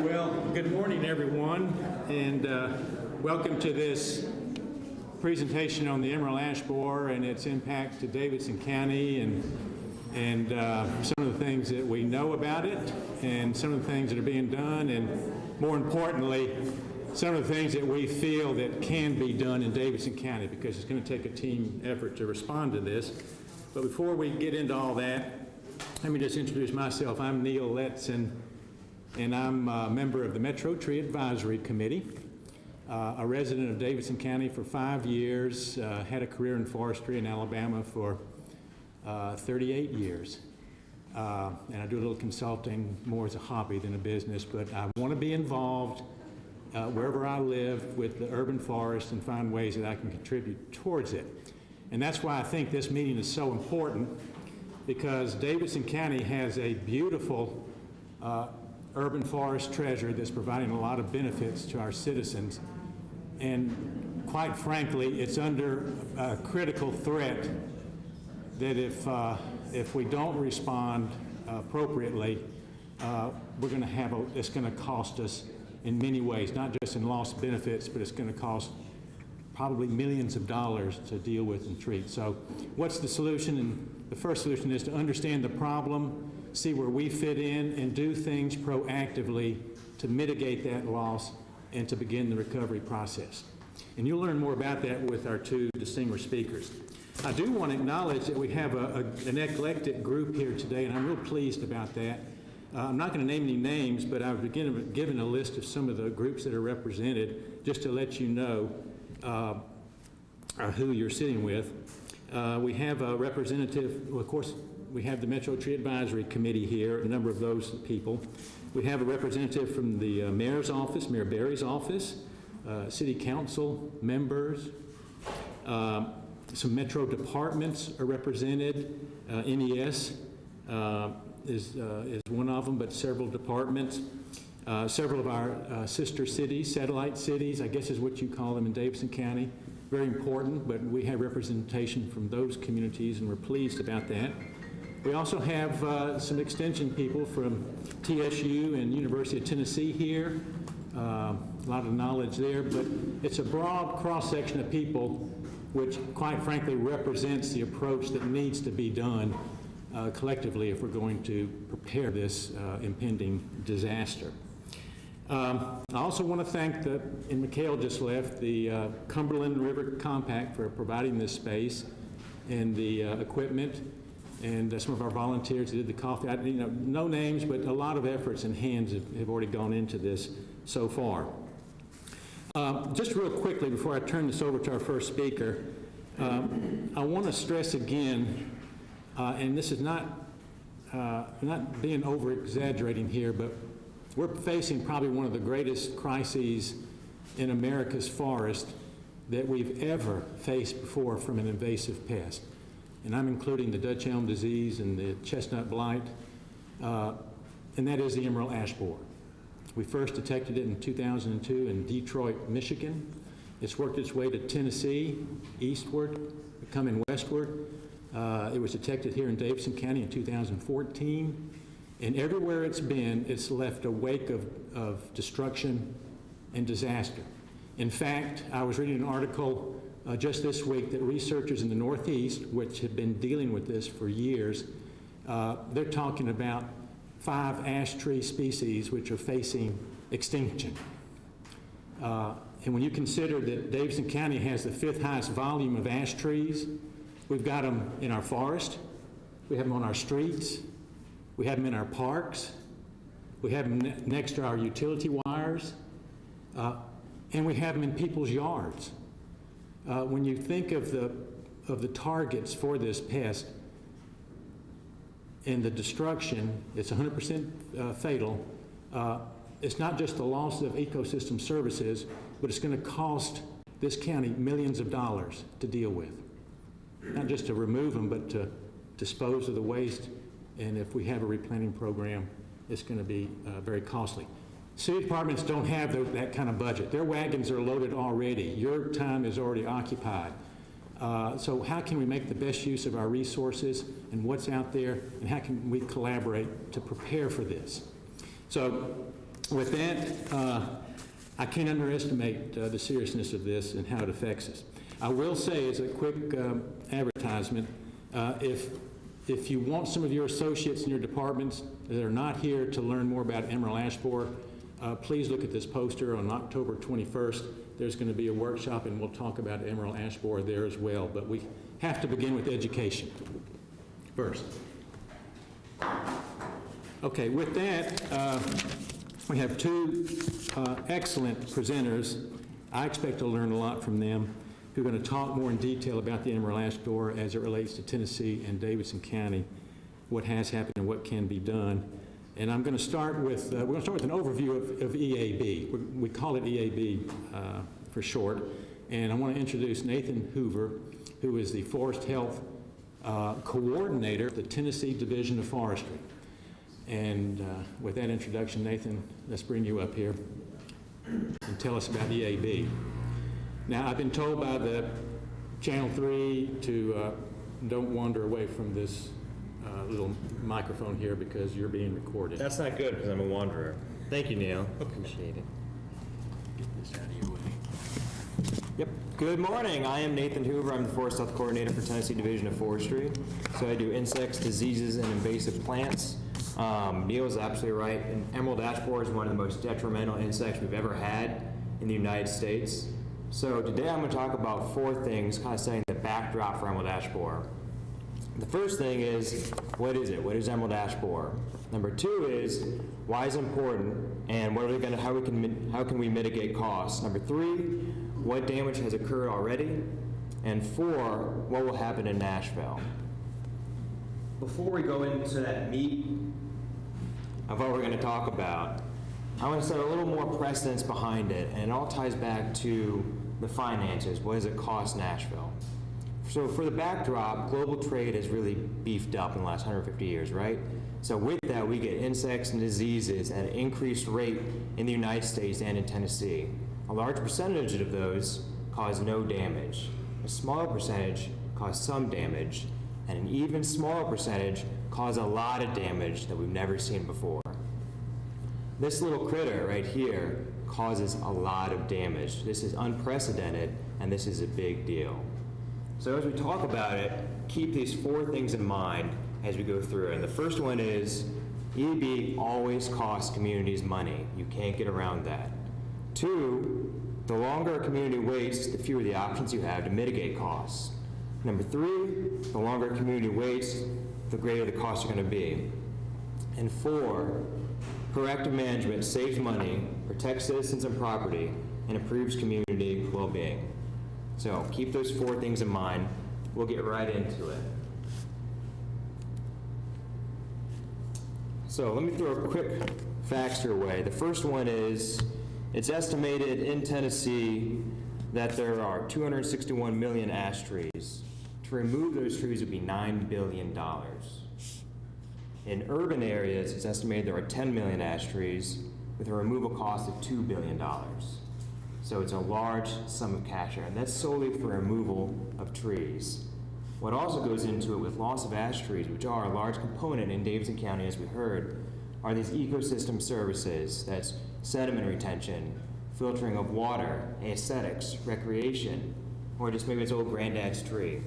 Well, good morning, everyone, and welcome to this presentation on the emerald ash borer and its impact to Davidson County, and some of the things that we know about it, and some of the things that are being done, and more importantly, some of the things that we feel that can be done in Davidson County, because it's going to take a team effort to respond to this. But before we get into all that, let me just introduce myself. I'm Neil Letson, and I'm a member of the Metro Tree Advisory Committee, a resident of Davidson County for 5 years, had a career in forestry in Alabama for 38 years. And I do a little consulting more as a hobby than a business, but I want to be involved wherever I live with the urban forest and find ways that I can contribute towards it. And that's why I think this meeting is so important, because Davidson County has a beautiful urban forest treasure that's providing a lot of benefits to our citizens. And quite frankly, it's under a critical threat that if we don't respond appropriately, we're going to have it's going to cost us in many ways, not just in lost benefits, but it's going to cost probably millions of dollars to deal with and treat. So what's the solution? And the first solution is to understand the problem, see where we fit in, and do things proactively to mitigate that loss and to begin the recovery process. And you'll learn more about that with our two distinguished speakers. I do want to acknowledge that we have an eclectic group here today, and I'm real pleased about that. I'm not going to name any names, but I've given a list of some of the groups that are represented just to let you know who you're sitting with. We have a representative, well, of course, we have the Metro Tree Advisory Committee here, a number of those people. We have a representative from the Mayor's office, Mayor Barry's office, City Council members, some Metro departments are represented. NES is one of them, but several departments. Several of our sister cities, satellite cities, I guess is what you call them in Davidson County. Very important, but we have representation from those communities, and we're pleased about that. We also have some extension people from TSU and University of Tennessee here. A lot of knowledge there, but it's a broad cross-section of people which, quite frankly, represents the approach that needs to be done collectively if we're going to prepare this impending disaster. I also want to thank and Mikhail just left, the Cumberland River Compact for providing this space and the equipment, and some of our volunteers who did the coffee. No names, but a lot of efforts and hands have already gone into this so far. Just real quickly before I turn this over to our first speaker, I want to stress again, and this is not being over-exaggerating here, but we're facing probably one of the greatest crises in America's forest that we've ever faced before from an invasive pest. And I'm including the Dutch elm disease and the chestnut blight, and that is the emerald ash borer. We first detected it in 2002 in Detroit, Michigan. It's worked its way to Tennessee, eastward, coming westward. It was detected here in Davidson County in 2014. And everywhere it's been, it's left a wake of destruction and disaster. In fact, I was reading an article just this week that researchers in the Northeast, which have been dealing with this for years, they're talking about 5 ash tree species which are facing extinction. And when you consider that Davidson County has the 5th highest volume of ash trees, we've got them in our forest, we have them on our streets, we have them in our parks, we have them next to our utility wires, and we have them in people's yards. When you think of the targets for this pest and the destruction, it's 100% fatal. It's not just the loss of ecosystem services, but it's going to cost this county millions of dollars to deal with. Not just to remove them, but to dispose of the waste. And if we have a replanting program, it's going to be very costly. City departments don't have that kind of budget. Their wagons are loaded already. Your time is already occupied. So how can we make the best use of our resources and what's out there, and how can we collaborate to prepare for this? So With that, I can't underestimate the seriousness of this and how it affects us. I will say, as a quick advertisement, if you want some of your associates in your departments that are not here to learn more about emerald ash borer, please look at this poster on October 21st. There's going to be a workshop, and we'll talk about emerald ash borer there as well. But we have to begin with education first. Okay, with that, we have two excellent presenters. I expect to learn a lot from them, who are going to talk more in detail about the emerald ash borer as it relates to Tennessee and Davidson County, what has happened and what can be done. And I'm going to start with, we're going to start with an overview of EAB. We call it EAB for short. And I want to introduce Nathan Hoover, who is the Forest Health Coordinator of the Tennessee Division of Forestry. And with that introduction, Nathan, let's bring you up here and tell us about EAB. Now, I've been told by the Channel 3 to don't wander away from this little microphone here because you're being recorded. That's not good because I'm a wanderer. Thank you, Neil. Appreciate it. Get this out of your way. Yep. Good morning. I am Nathan Hoover. I'm the Forest Health Coordinator for Tennessee Division of Forestry. So I do insects, diseases, and invasive plants. Neil is absolutely right. And emerald ash borer is one of the most detrimental insects we've ever had in the United States. So today I'm going to talk about four things, kind of setting the backdrop for emerald ash borer. The first thing is, what is it? What is emerald ash borer? Number two is, why is it important, and what are we how can we mitigate costs? Number three, what damage has occurred already? And four, what will happen in Nashville? Before we go into that meat of what we're going to talk about, I want to set a little more precedence behind it, and it all ties back to the finances. What does it cost Nashville? So for the backdrop, global trade has really beefed up in the last 150 years, right? So with that, we get insects and diseases at an increased rate in the United States and in Tennessee. A large percentage of those cause no damage. A smaller percentage cause some damage, and an even smaller percentage cause a lot of damage that we've never seen before. This little critter right here causes a lot of damage. This is unprecedented, and this is a big deal. So as we talk about it, keep these four things in mind as we go through it. And the first one is, EAB always costs communities money. You can't get around that. Two, the longer a community waits, the fewer the options you have to mitigate costs. Number three, the longer a community waits, the greater the costs are going to be. And four, proactive management saves money, protects citizens and property, and improves community well-being. So keep those four things in mind. We'll get right into it. So let me throw a quick facts your way. The first one is, it's estimated in Tennessee that there are 261 million ash trees. To remove those trees would be $9 billion. In urban areas, it's estimated there are 10 million ash trees with a removal cost of $2 billion. So it's a large sum of cash there, and that's solely for removal of trees. What also goes into it with loss of ash trees, which are a large component in Davidson County, as we heard, are these ecosystem services. That's sediment retention, filtering of water, aesthetics, recreation, or just maybe it's old granddad's tree.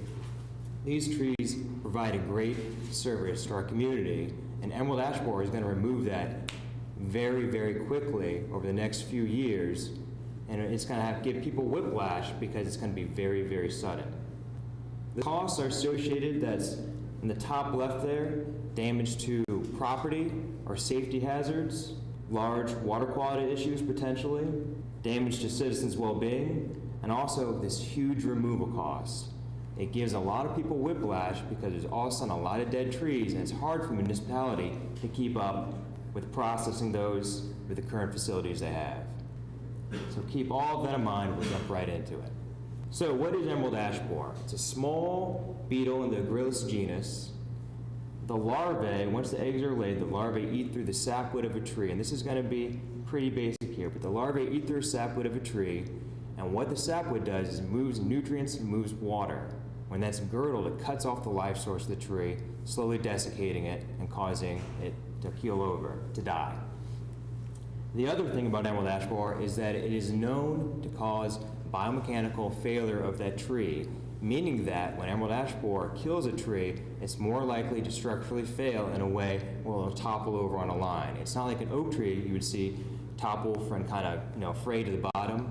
These trees provide a great service to our community, and emerald ash borer is going to remove that very, very quickly over the next few years, and it's going to give people whiplash because it's going to be very, very sudden. The costs are associated, that's in the top left there, damage to property or safety hazards, large water quality issues potentially, damage to citizens' well-being, and also this huge removal cost. It gives a lot of people whiplash because there's all of a sudden a lot of dead trees, and it's hard for municipality to keep up with processing those with the current facilities they have. So keep all of that in mind. We'll jump right into it. So what is emerald ash borer? It's a small beetle in the Grillus genus. The larvae, once the eggs are laid, the larvae eat through the sapwood of a tree. And this is going to be pretty basic here, but the larvae eat through the sapwood of a tree, and what the sapwood does is it moves nutrients and moves water. When that's girdled, it cuts off the life source of the tree, slowly desiccating it and causing it to keel over, to die. The other thing about emerald ash borer is that it is known to cause biomechanical failure of that tree, meaning that when emerald ash borer kills a tree, it's more likely to structurally fail in a way where it'll topple over on a line. It's not like an oak tree you would see topple from kind of, fray to the bottom.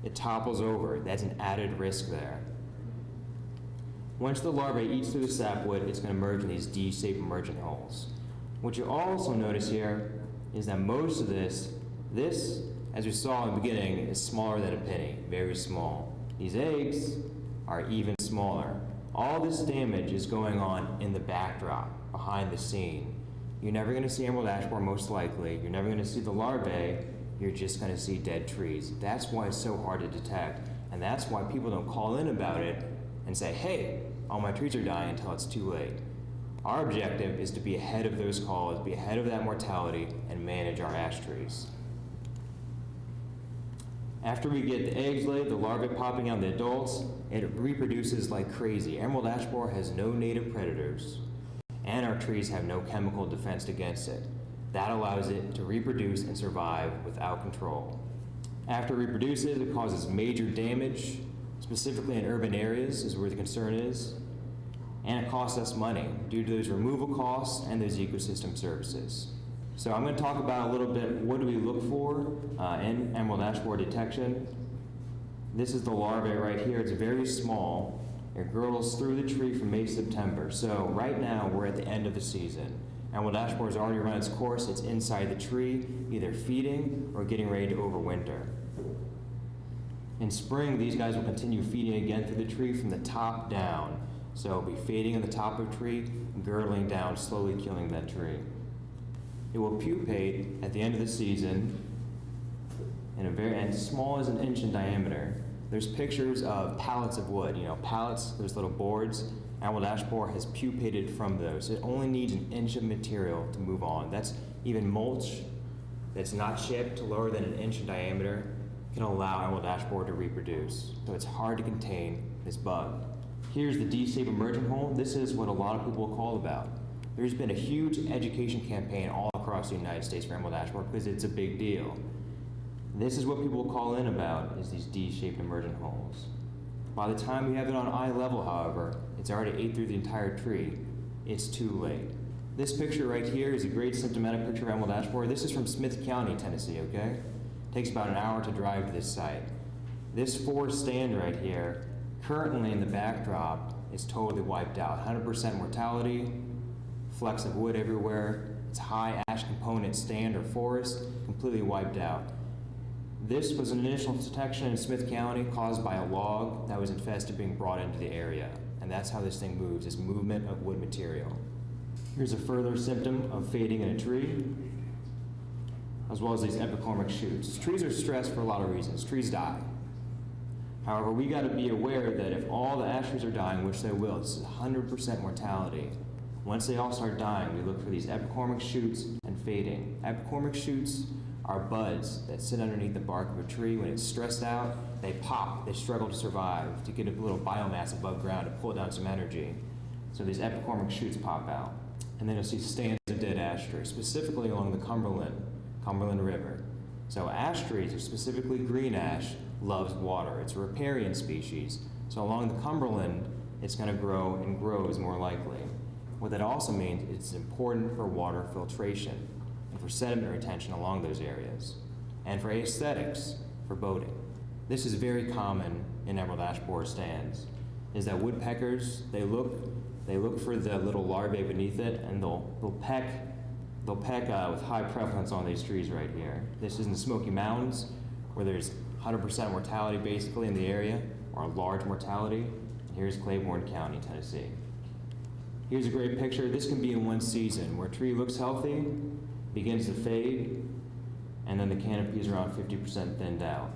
It topples over. That's an added risk there. Once the larva eats through the sapwood, it's going to emerge in these D-shaped emergent holes. What you also notice here is that most of this, as we saw in the beginning, is smaller than a penny, very small. These eggs are even smaller. All this damage is going on in the backdrop, behind the scene. You're never going to see emerald ash borer, most likely. You're never going to see the larvae. You're just going to see dead trees. That's why it's so hard to detect, and that's why people don't call in about it and say, hey, all my trees are dying, until it's too late. Our objective is to be ahead of those calls, be ahead of that mortality, and manage our ash trees. After we get the eggs laid, the larvae popping out the adults, it reproduces like crazy. Emerald ash borer has no native predators, and our trees have no chemical defense against it. That allows it to reproduce and survive without control. After it reproduces, it causes major damage, specifically in urban areas is where the concern is, and it costs us money due to those removal costs and those ecosystem services. So I'm going to talk about a little bit what do we look for in emerald ash borer detection. This is the larvae right here. It's very small. It grows through the tree from May to September. So right now we're at the end of the season. Emerald ash borer has already run its course. It's inside the tree, either feeding or getting ready to overwinter. In spring, these guys will continue feeding again through the tree from the top down. So it'll be feeding on the top of the tree, girdling down, slowly killing that tree. It will pupate at the end of the season and small as an inch in diameter. There's pictures of pallets of wood, pallets, those little boards. Emerald ash borer has pupated from those. It only needs an inch of material to move on. That's even mulch that's not shipped to lower than an inch in diameter can allow emerald ash borer to reproduce. So it's hard to contain this bug. Here's the D-shaped emergent hole. This is what a lot of people call about. There's been a huge education campaign all across the United States for emerald ash borer because it's a big deal. This is what people call in about, is these D-shaped emergent holes. By the time we have it on eye level, however, it's already ate through the entire tree. It's too late. This picture right here is a great symptomatic picture of emerald ash borer. This is from Smith County, Tennessee, okay? It takes about an hour to drive to this site. This forest stand right here, currently in the backdrop, is totally wiped out. 100% mortality, flecks of wood everywhere. It's high ash component stand or forest, completely wiped out. This was an initial detection in Smith County caused by a log that was infested being brought into the area. And that's how this thing moves, is movement of wood material. Here's a further symptom of fading in a tree, as well as these epicormic shoots. Trees are stressed for a lot of reasons. Trees die. However, we got to be aware that if all the ash trees are dying, which they will, this is 100% mortality. Once they all start dying, we look for these epicormic shoots and fading. Epicormic shoots are buds that sit underneath the bark of a tree. When it's stressed out, they pop, they struggle to survive, to get a little biomass above ground to pull down some energy. So these epicormic shoots pop out. And then you'll see stands of dead ash trees, specifically along the Cumberland River. So ash trees, specifically green ash, loves water. It's a riparian species. So along the Cumberland, it's going to grow and grows more likely. What that also means, it's important for water filtration and for sediment retention along those areas, and for aesthetics, for boating. This is very common in emerald ash borer stands, is that woodpeckers, they look for the little larvae beneath it, and they'll peck with high prevalence on these trees right here. This is in the Smoky Mountains, where there's 100% mortality basically in the area, or a large mortality. And here's Claiborne County, Tennessee. Here's a great picture. This can be in one season, where a tree looks healthy, begins to fade, and then the canopy is around 50% thinned out.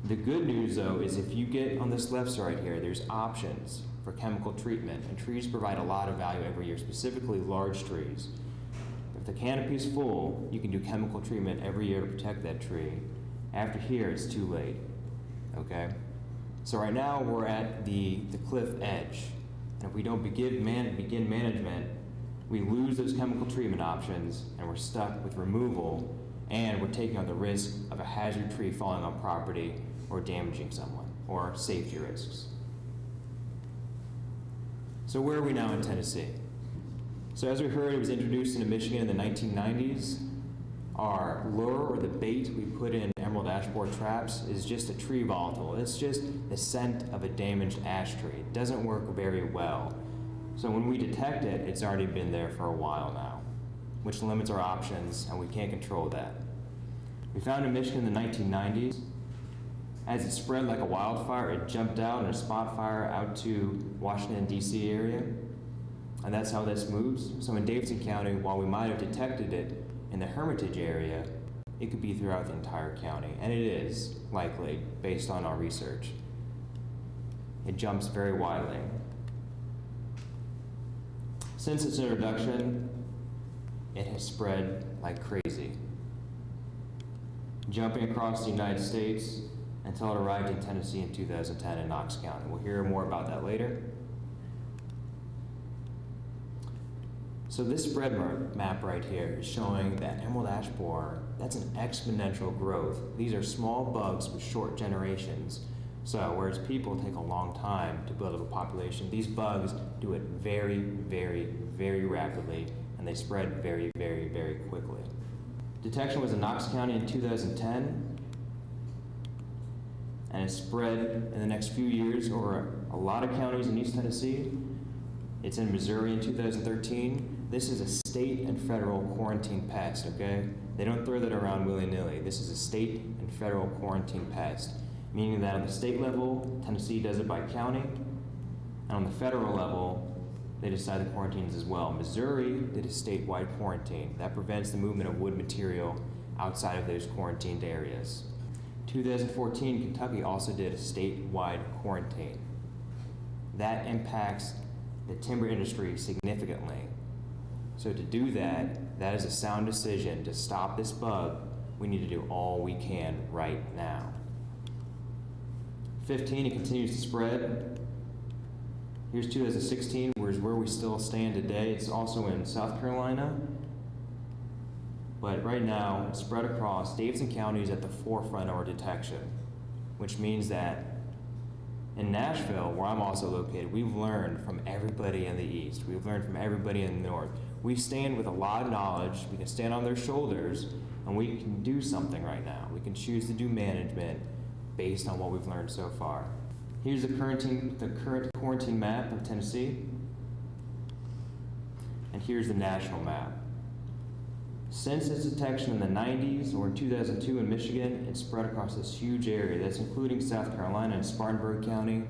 The good news, though, is if you get on this left side here, there's options for chemical treatment, and trees provide a lot of value every year, specifically large trees. If the canopy is full, you can do chemical treatment every year to protect that tree. After here, it's too late, okay? So right now, we're at the cliff edge. And if we don't begin management, we lose those chemical treatment options, and we're stuck with removal and we're taking on the risk of a hazard tree falling on property or damaging someone, or safety risks. So where are we now in Tennessee? So as we heard, it was introduced into Michigan in the 1990s. Our lure, or the bait we put in emerald ash borer traps, is just a tree volatile. It's just the scent of a damaged ash tree. It doesn't work very well. So when we detect it, it's already been there for a while now, which limits our options, and we can't control that. We found in Michigan in the 1990s. As it spread like a wildfire, it jumped out in a spot fire out to Washington, D.C. area, and that's how this moves. So in Davidson County, while we might have detected it in the Hermitage area, it could be throughout the entire county, and it is likely based on our research. It jumps very widely. Since its introduction, it has spread like crazy, jumping across the United States until it arrived in Tennessee in 2010 in Knox County. We'll hear more about that later. So this spread map right here is showing that emerald ash borer, that's an exponential growth. These are small bugs with short generations. So whereas people take a long time to build up a population, these bugs do it very, very, very rapidly, and they spread very, very, very quickly. Detection was in Knox County in 2010, and it spread in the next few years over a lot of counties in East Tennessee. It's in Missouri in 2013. This is a state and federal quarantine pest, okay? They don't throw that around willy-nilly. This is a state and federal quarantine pest, meaning that on the state level, Tennessee does it by county, and on the federal level, they decide the quarantines as well. Missouri did a statewide quarantine. That prevents the movement of wood material outside of those quarantined areas. 2014, Kentucky also did a statewide quarantine. That impacts the timber industry significantly. So to do that, that is a sound decision. To stop this bug, we need to do all we can right now. 15, it continues to spread. Here's 2016, where we still stand today. It's also in South Carolina. But right now, it's spread across. Davidson County is at the forefront of our detection, which means that in Nashville, where I'm also located, we've learned from everybody in the east. We've learned from everybody in the north. We stand with a lot of knowledge. We can stand on their shoulders, and we can do something right now. We can choose to do management based on what we've learned so far. Here's the current quarantine map of Tennessee, and here's the national map. Since its detection in the 90s, or in 2002 in Michigan, it spread across this huge area. That's including South Carolina and Spartanburg County,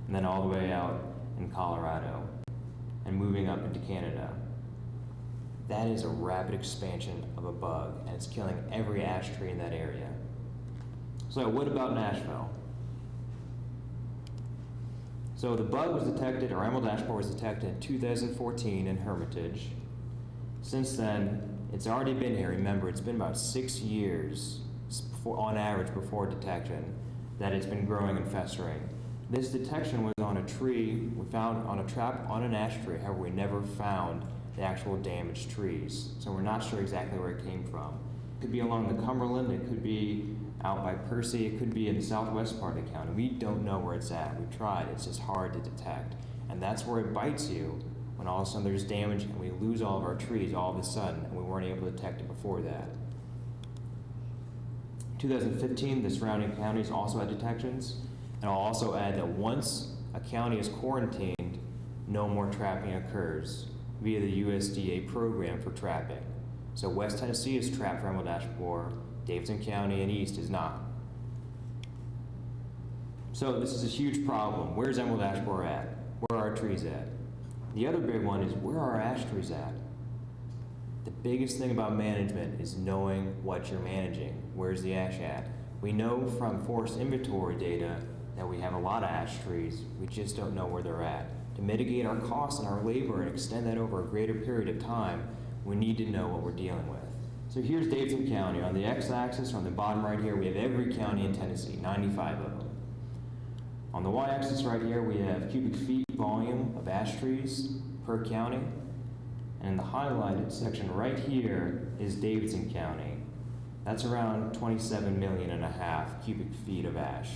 and then all the way out in Colorado, and moving up into Canada. That is a rapid expansion of a bug, and it's killing every ash tree in that area. So what about Nashville? So the bug was detected, or emerald ash borer was detected in 2014 in Hermitage. Since then, it's already been here. Remember, it's been about 6 years on average before detection that it's been growing and festering. This detection was on a tree, we found on a trap on an ash tree. However, we never found the actual damaged trees. So we're not sure exactly where it came from. It could be along the Cumberland, it could be out by Percy, it could be in the southwest part of the county. We don't know where it's at. We've tried, it's just hard to detect. And that's where it bites you, when all of a sudden there's damage and we lose all of our trees all of a sudden, and we weren't able to detect it before that. 2015, the surrounding counties also had detections, and I'll also add that once a county is quarantined, no more trapping occurs via the USDA program for trapping. So West Tennessee is trapped for emerald ash borer, Davidson County and East is not. So this is a huge problem. Where's emerald ash borer at? Where are our trees at? The other big one is, where are our ash trees at? The biggest thing about management is knowing what you're managing. Where's the ash at? We know from forest inventory data that we have a lot of ash trees. We just don't know where they're at. To mitigate our costs and our labor and extend that over a greater period of time, we need to know what we're dealing with. So here's Davidson County. On the x-axis, on the bottom right here, we have every county in Tennessee, 95 of them. On the y-axis right here, we have cubic feet volume of ash trees per county. And in the highlighted section right here is Davidson County. That's around 27 million and a half cubic feet of ash.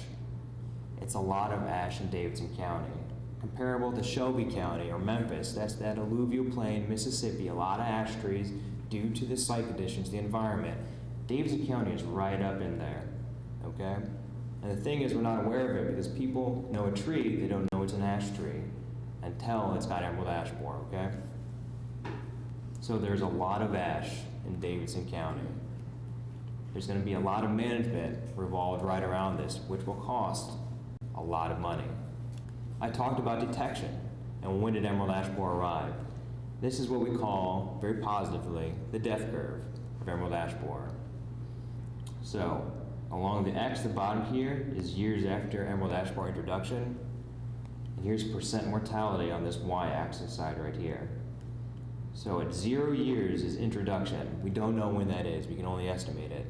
It's a lot of ash in Davidson County. Comparable to Shelby County or Memphis, that's that alluvial plain, Mississippi, a lot of ash trees due to the site conditions, the environment. Davidson County is right up in there, okay? And the thing is, we're not aware of it because people know a tree, they don't know it's an ash tree until it's got emerald ash borer, okay? So there's a lot of ash in Davidson County. There's going to be a lot of management revolved right around this, which will cost a lot of money. I talked about detection and when did emerald ash borer arrive. This is what we call, very positively, the death curve of emerald ash borer. So, along the X, the bottom here is years after emerald ash borer introduction, and here's percent mortality on this Y-axis side right here. So at 0 years is introduction. We don't know when that is, we can only estimate it.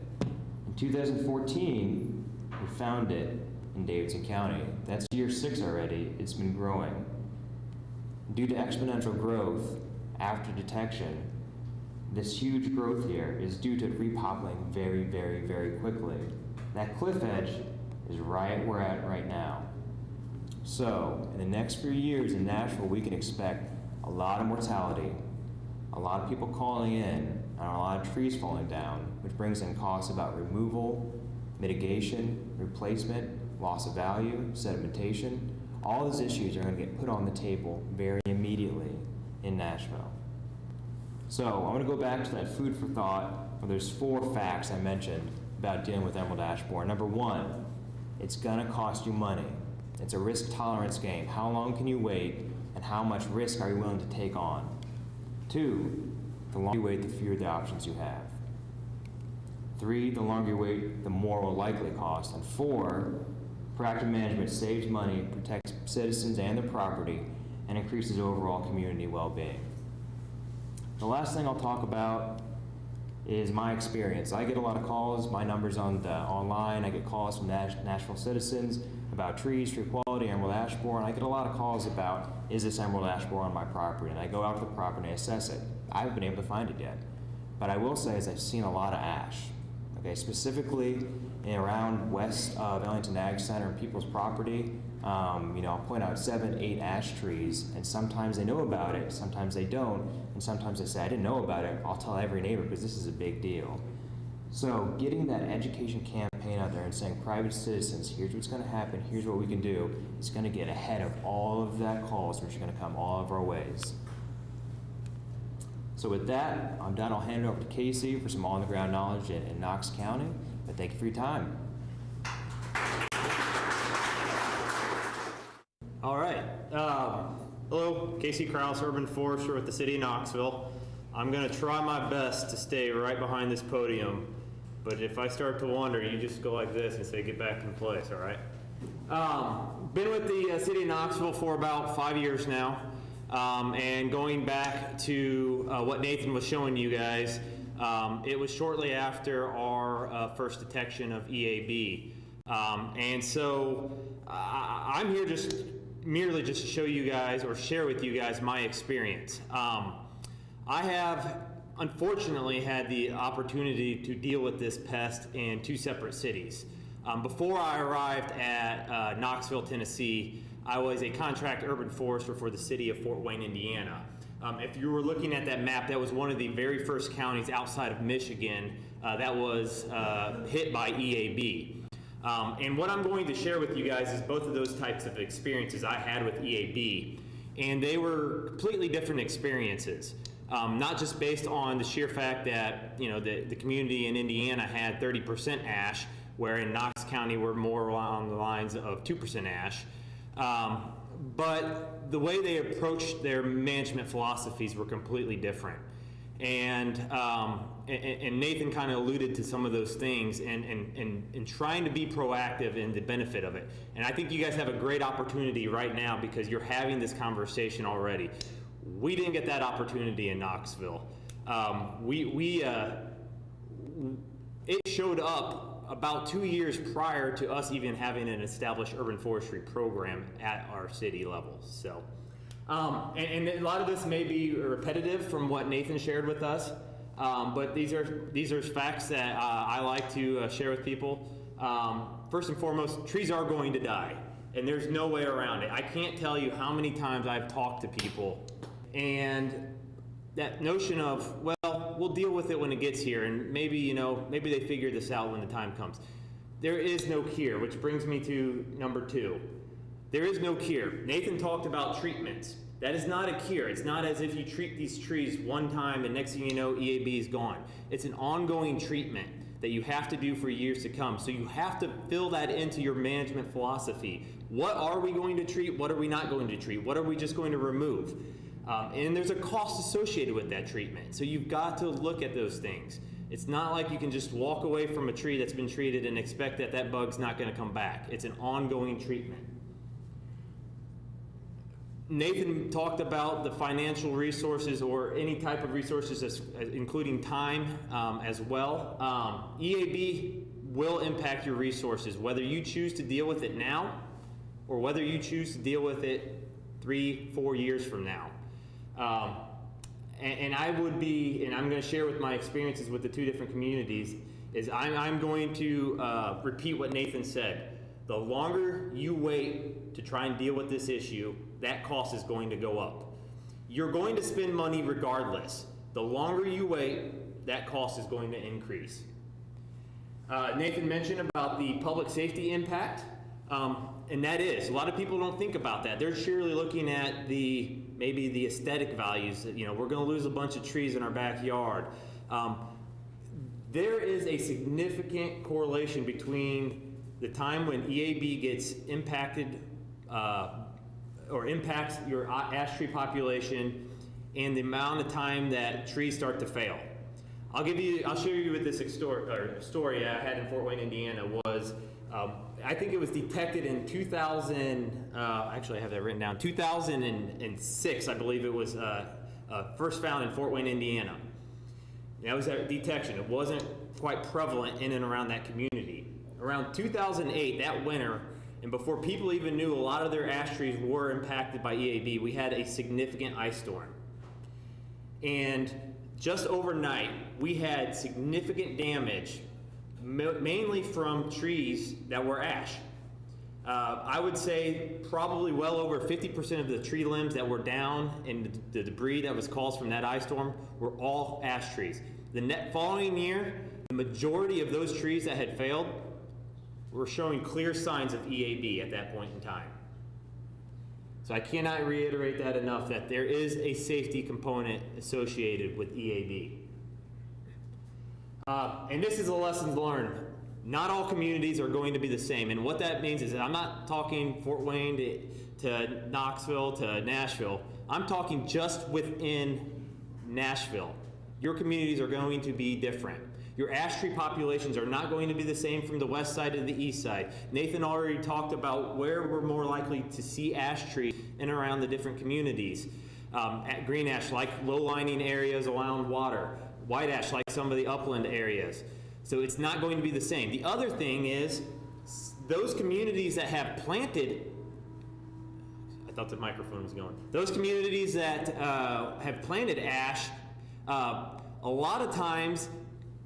In 2014, we found it in Davidson County. That's year 6 already, it's been growing. Due to exponential growth after detection, this huge growth here is due to it repopulating very, very, very quickly. That cliff edge is right where we're at right now. So, in the next few years in Nashville, we can expect a lot of mortality, a lot of people calling in, and a lot of trees falling down, which brings in costs about removal, mitigation, replacement, loss of value, sedimentation. All those issues are going to get put on the table very immediately in Nashville. So I'm going to go back to that food for thought, where there's 4 facts I mentioned about dealing with emerald ash borer. Number 1, it's going to cost you money. It's a risk tolerance game. How long can you wait, and how much risk are you willing to take on? 2, the longer you wait, the fewer the options you have. 3, the longer you wait, the more will likely cost. And 4, proactive management saves money, protects citizens and their property, and increases overall community well-being. The last thing I'll talk about is my experience. I get a lot of calls, my number's on the online, I get calls from Nashville citizens about trees, tree quality, emerald ash borer, and I get a lot of calls about, is this emerald ash borer on my property? And I go out to the property and assess it. I haven't been able to find it yet. But I will say is I've seen a lot of ash. Okay, specifically around west of Ellington Ag Center and people's property, I'll point out 7, 8 ash trees, and sometimes they know about it, sometimes they don't, and sometimes they say, I didn't know about it, I'll tell every neighbor because this is a big deal. So getting that education campaign out there and saying, private citizens, here's what's going to happen, here's what we can do, is going to get ahead of all of that calls, which are going to come all of our ways. So with that, I'm done. I'll hand it over to Casey for some on-the-ground knowledge in Knox County, but thank you for your time. All right. Hello, Casey Krause, Urban Forester with the City of Knoxville. I'm going to try my best to stay right behind this podium, but if I start to wander, you just go like this and say, get back in place, all right? Been with the City of Knoxville for about 5 years now, and going back to what Nathan was showing you guys, it was shortly after our first detection of EAB. And so I'm here merely just to show you guys or share with you guys my experience. I have unfortunately had the opportunity to deal with this pest in 2 separate cities. Before I arrived at Knoxville, Tennessee, I was a contract urban forester for the city of Fort Wayne, Indiana. If you were looking at that map, that was one of the very first counties outside of Michigan that was hit by EAB. And what I'm going to share with you guys is both of those types of experiences I had with EAB. And they were completely different experiences. Not just based on the sheer fact that, the community in Indiana had 30% ash, where in Knox County we're more along the lines of 2% ash. But the way they approached their management philosophies were completely different. And Nathan kind of alluded to some of those things and trying to be proactive in the benefit of it. And I think you guys have a great opportunity right now because you're having this conversation already. We didn't get that opportunity in Knoxville. It showed up about 2 years prior to us even having an established urban forestry program at our city level. So, and a lot of this may be repetitive from what Nathan shared with us, but these are facts that I like to share with people. First and foremost, trees are going to die, and there's no way around it. I can't tell you how many times I've talked to people, and that notion of, well, we'll deal with it when it gets here, and maybe they figure this out when the time comes. There is no cure, which brings me to number 2. There is no cure. Nathan talked about treatments. That is not a cure. It's not as if you treat these trees one time and next thing you know, EAB is gone. It's an ongoing treatment that you have to do for years to come. So you have to fill that into your management philosophy. What are we going to treat? What are we not going to treat? What are we just going to remove? And there's a cost associated with that treatment. So you've got to look at those things. It's not like you can just walk away from a tree that's been treated and expect that that bug's not going to come back. It's an ongoing treatment. Nathan talked about the financial resources or any type of resources, including time as well. EAB will impact your resources, whether you choose to deal with it now or whether you choose to deal with it 3-4 years from now. And I'm going to share with my experiences with the 2 different communities, is I'm going to repeat what Nathan said. The longer you wait to try and deal with this issue, that cost is going to go up. You're going to spend money regardless. The longer you wait, that cost is going to increase. Nathan mentioned about the public safety impact, and that is, a lot of people don't think about that. They're surely looking at maybe the aesthetic values. We're going to lose a bunch of trees in our backyard. There is a significant correlation between the time when EAB gets impacted or impacts your ash tree population and the amount of time that trees start to fail. I'll share you with this story I had in Fort Wayne, Indiana. I think it was detected in 2000, actually I have that written down, 2006, I believe it was first found in Fort Wayne, Indiana. That was a detection. It wasn't quite prevalent in and around that community. Around 2008, that winter, and before people even knew a lot of their ash trees were impacted by EAB, we had a significant ice storm. And just overnight, we had significant damage, mainly from trees that were ash. I would say probably well over 50% of the tree limbs that were down and the debris that was caused from that ice storm were all ash trees. The following year, the majority of those trees that had failed were showing clear signs of EAB at that point in time. So I cannot reiterate that enough, that there is a safety component associated with EAB. And this is a lesson learned. Not all communities are going to be the same. And what that means is that I'm not talking Fort Wayne to Knoxville to Nashville. I'm talking just within Nashville. Your communities are going to be different. Your ash tree populations are not going to be the same from the west side to the east side. Nathan already talked about where we're more likely to see ash trees in and around the different communities. At green ash, like low-lying areas around water. White ash, like some of the upland areas. So it's not going to be the same. The other thing is, those communities that have planted, I thought the microphone was going. Those communities that have planted ash, a lot of times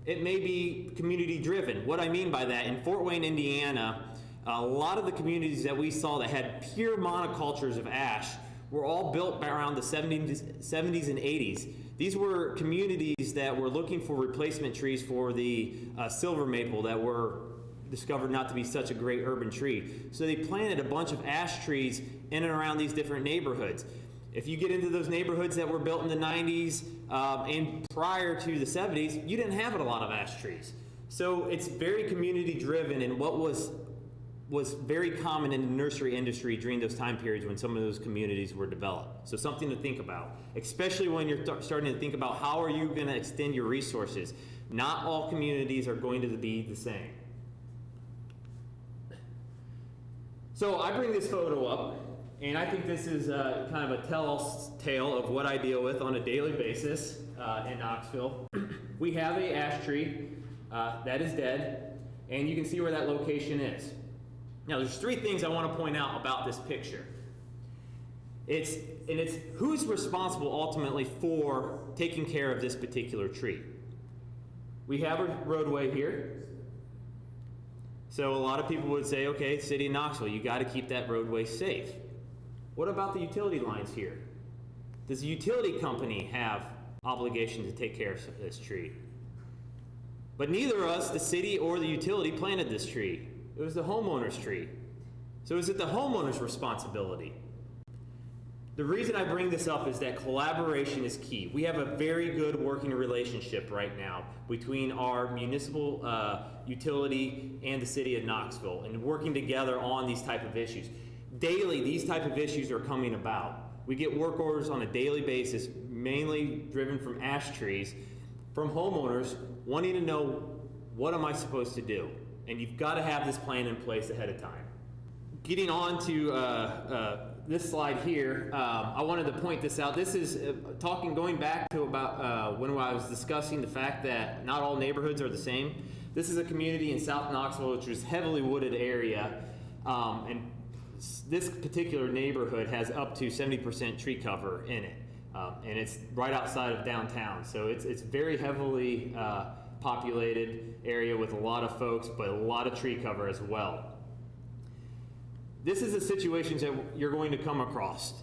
it may be community driven. What I mean by that, in Fort Wayne, Indiana, a lot of the communities that we saw that had pure monocultures of ash were all built around the 70s and 80s. These were communities that were looking for replacement trees for the silver maple that were discovered not to be such a great urban tree. So they planted a bunch of ash trees in and around these different neighborhoods. If you get into those neighborhoods that were built in the 90s and prior to the 70s, you didn't have a lot of ash trees. So it's very community driven, and what was very common in the nursery industry during those time periods when some of those communities were developed. So something to think about, especially when you're starting to think about how are you going to extend your resources. Not all communities are going to be the same. So I bring this photo up, and I think this is kind of a tale of what I deal with on a daily basis in Knoxville. We have a ash tree that is dead, and you can see where that location is. Now, there's 3 things I want to point out about this picture. It's who's responsible ultimately for taking care of this particular tree. We have a roadway here. So a lot of people would say, okay, City of Knoxville, you got to keep that roadway safe. What about the utility lines here? Does the utility company have obligation to take care of this tree? But neither us, the city or the utility, planted this tree. It was the homeowner's tree. So is it the homeowner's responsibility? The reason I bring this up is that collaboration is key. We have a very good working relationship right now between our municipal utility and the city of Knoxville, and working together on these type of issues. Daily, these type of issues are coming about. We get work orders on a daily basis, mainly driven from ash trees, from homeowners wanting to know, what am I supposed to do? And you've got to have this plan in place ahead of time. Getting on to this slide here, I wanted to point this out. This is going back to about when I was discussing the fact that not all neighborhoods are the same. This is a community in South Knoxville, which is heavily wooded area, and this particular neighborhood has up to 70% tree cover in it, and it's right outside of downtown. So it's very heavily populated area with a lot of folks, but a lot of tree cover as well. This is the situations that you're going to come across.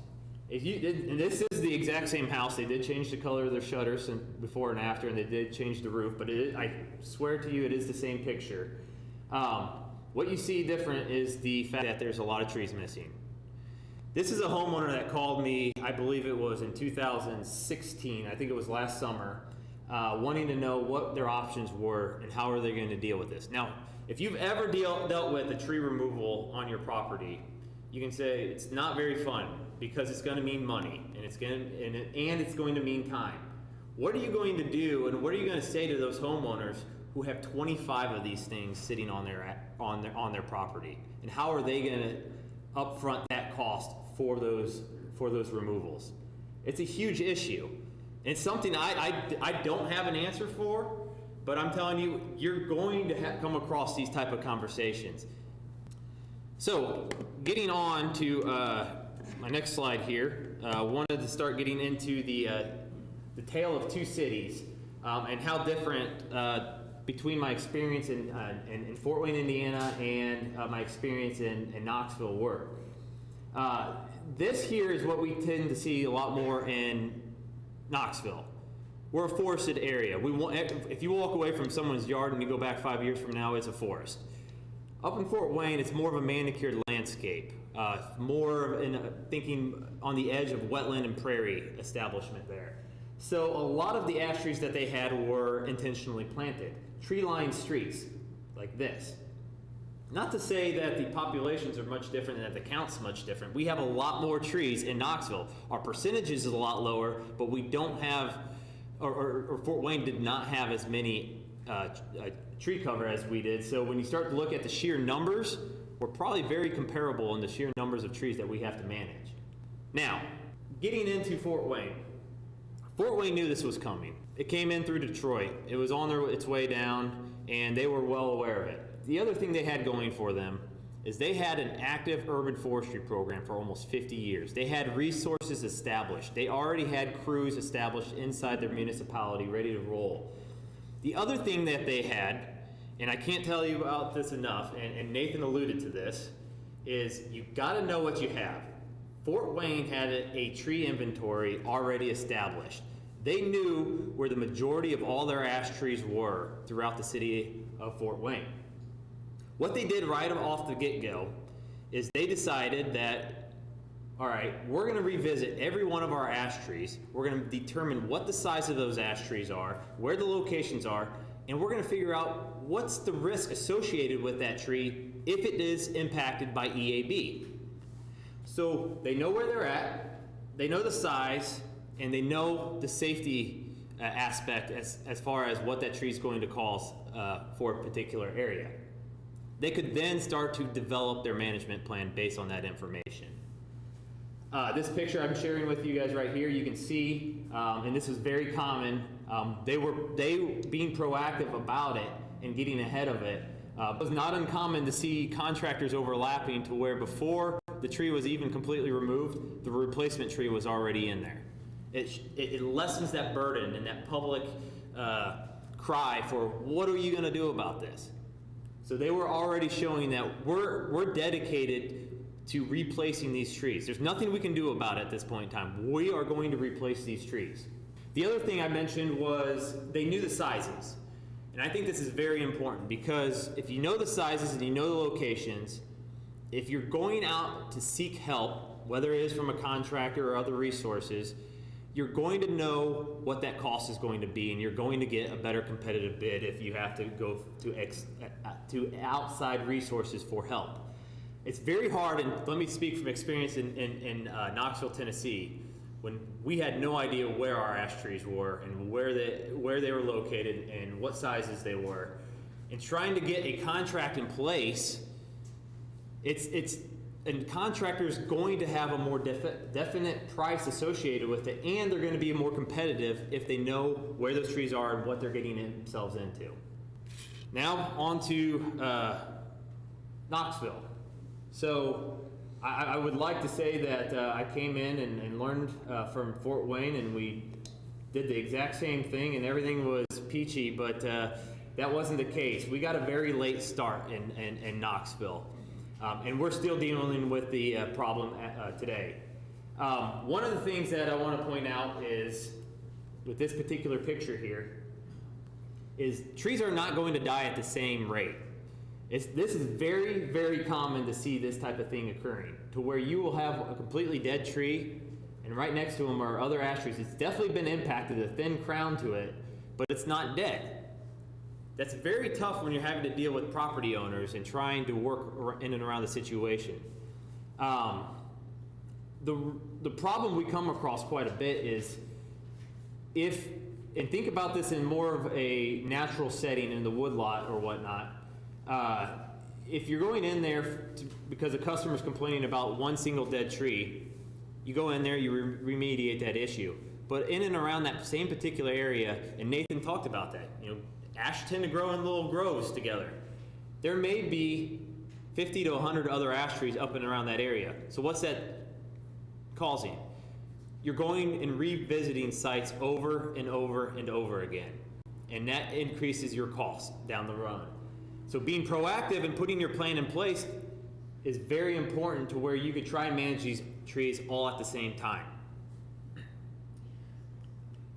And this is the exact same house. They did change the color of their shutters before and after, and they did change the roof, but I swear to you, it is the same picture. What you see different is the fact that there's a lot of trees missing. This is a homeowner that called me, I believe it was in 2016, I think it was last summer, wanting to know what their options were and how are they going to deal with this. Now, if you've ever dealt with a tree removal on your property, you can say it's not very fun because it's going to mean money and it's going to mean time. What are you going to do, and what are you going to say to those homeowners who have 25 of these things sitting on their property? And how are they going to upfront that cost for those removals? It's a huge issue. It's something I don't have an answer for. But I'm telling you, you're going to come across these type of conversations. So, getting on to my next slide here, wanted to start getting into the tale of two cities and how different between my experience in Fort Wayne, Indiana, and my experience in Knoxville were. This here is what we tend to see a lot more in Knoxville. We're a forested area. If you walk away from someone's yard and you go back 5 years from now, it's a forest. Up in Fort Wayne, it's more of a manicured landscape, more in thinking on the edge of wetland and prairie establishment there. So a lot of the ash trees that they had were intentionally planted. Tree-lined streets, like this. Not to say that the populations are much different and that the count's much different. We have a lot more trees in Knoxville. Our percentage is a lot lower, but we don't have, or Fort Wayne did not have as many tree cover as we did. So when you start to look at the sheer numbers, we're probably very comparable in the sheer numbers of trees that we have to manage. Now, getting into Fort Wayne. Fort Wayne knew this was coming. It came in through Detroit. It was on its way down, and they were well aware of it. The other thing they had going for them is they had an active urban forestry program for almost 50 years. They had resources established. They already had crews established inside their municipality ready to roll. The other thing that they had, and I can't tell you about this enough, and Nathan alluded to this, is you've got to know what you have. Fort Wayne had a tree inventory already established. They knew where the majority of all their ash trees were throughout the city of Fort Wayne. What they did right off the get-go is they decided that, all right, we're going to revisit every one of our ash trees. We're going to determine what the size of those ash trees are, where the locations are, and we're going to figure out what's the risk associated with that tree if it is impacted by EAB. So they know where they're at, they know the size, and they know the safety aspect as far as what that tree is going to cause for a particular area. They could then start to develop their management plan based on that information. This picture I'm sharing with you guys right here, you can see, and this is very common, they being proactive about it and getting ahead of it. It was not uncommon to see contractors overlapping to where before the tree was even completely removed, the replacement tree was already in there. It lessens that burden and that public cry for, what are you going to do about this? So they were already showing that we're dedicated to replacing these trees. There's nothing we can do about it at this point in time. We are going to replace these trees. The other thing I mentioned was they knew the sizes. And I think this is very important because if you know the sizes and you know the locations, if you're going out to seek help, whether it is from a contractor or other resources, you're going to know what that cost is going to be, and you're going to get a better competitive bid if you have to go to outside resources for help. It's very hard, and let me speak from experience in Knoxville, Tennessee, when we had no idea where our ash trees were and where they were located and what sizes they were. And trying to get a contract in place, and contractor's going to have a more definite price associated with it, and they're going to be more competitive if they know where those trees are and what they're getting themselves into. Now on to Knoxville. So I would like to say that I came in and learned from Fort Wayne, and we did the exact same thing and everything was peachy, but that wasn't the case. We got a very late start in Knoxville. And we're still dealing with the problem today. One of the things that I want to point out is, with this particular picture here, is trees are not going to die at the same rate. This is very, very common to see this type of thing occurring, to where you will have a completely dead tree, and right next to them are other ash trees. It's definitely been impacted, a thin crown to it, but it's not dead. That's very tough when you're having to deal with property owners and trying to work in and around the situation. The problem we come across quite a bit is and think about this in more of a natural setting in the woodlot or whatnot, if you're going in there because a customer's complaining about one single dead tree, you go in there, you remediate that issue. But in and around that same particular area, and Nathan talked about that, ash tend to grow in little groves together. There may be 50 to 100 other ash trees up and around that area. So what's that causing? You're going and revisiting sites over and over and over again. And that increases your costs down the road. So being proactive and putting your plan in place is very important to where you could try and manage these trees all at the same time.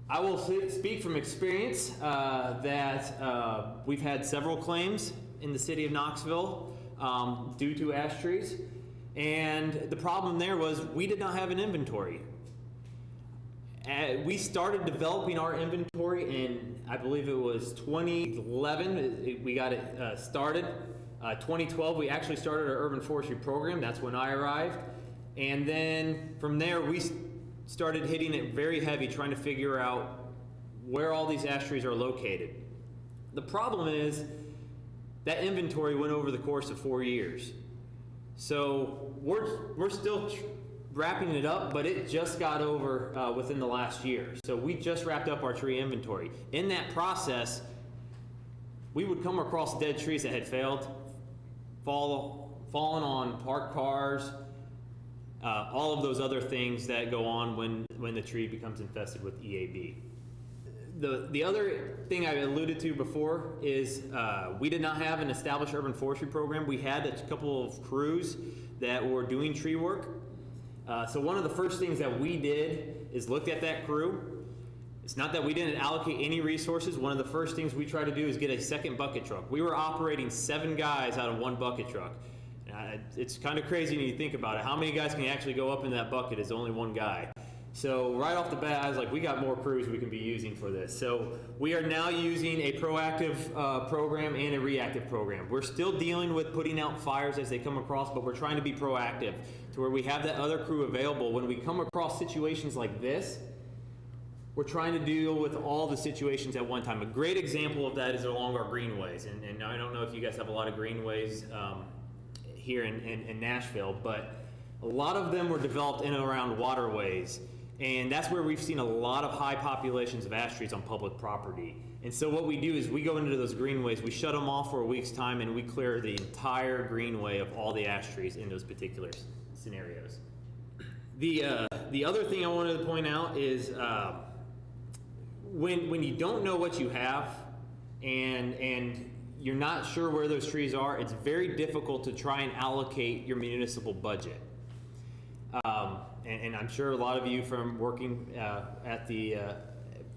I will speak from experience that we've had several claims in the city of Knoxville due to ash trees. And the problem there was we did not have an inventory. We started developing our inventory in, I believe it was 2011, we got it started. 2012, we actually started our urban forestry program. That's when I arrived. And then from there, we started hitting it very heavy, trying to figure out where all these ash trees are located. The problem is that inventory went over the course of 4 years. So we're still wrapping it up, but it just got over within the last year. So we just wrapped up our tree inventory. In that process, we would come across dead trees that had failed, fallen on parked cars, all of those other things that go on when the tree becomes infested with EAB. The other thing I alluded to before is we did not have an established urban forestry program. We had a couple of crews that were doing tree work. So one of the first things that we did is looked at that crew. It's not that we didn't allocate any resources. One of the first things we tried to do is get a second bucket truck. We were operating 7 guys out of 1 bucket truck. It's kind of crazy when you think about it. How many guys can actually go up in that bucket is only 1 guy. So right off the bat, I was like, we got more crews we can be using for this. So we are now using a proactive program and a reactive program. We're still dealing with putting out fires as they come across, but we're trying to be proactive to where we have that other crew available. When we come across situations like this, we're trying to deal with all the situations at one time. A great example of that is along our greenways. And I don't know if you guys have a lot of greenways here in Nashville, but a lot of them were developed in and around waterways. And that's where we've seen a lot of high populations of ash trees on public property. And so what we do is we go into those greenways, we shut them off for a week's time, and we clear the entire greenway of all the ash trees in those particular scenarios. The other thing I wanted to point out is when you don't know what you have, and you're not sure where those trees are, it's very difficult to try and allocate your municipal budget. And I'm sure a lot of you from working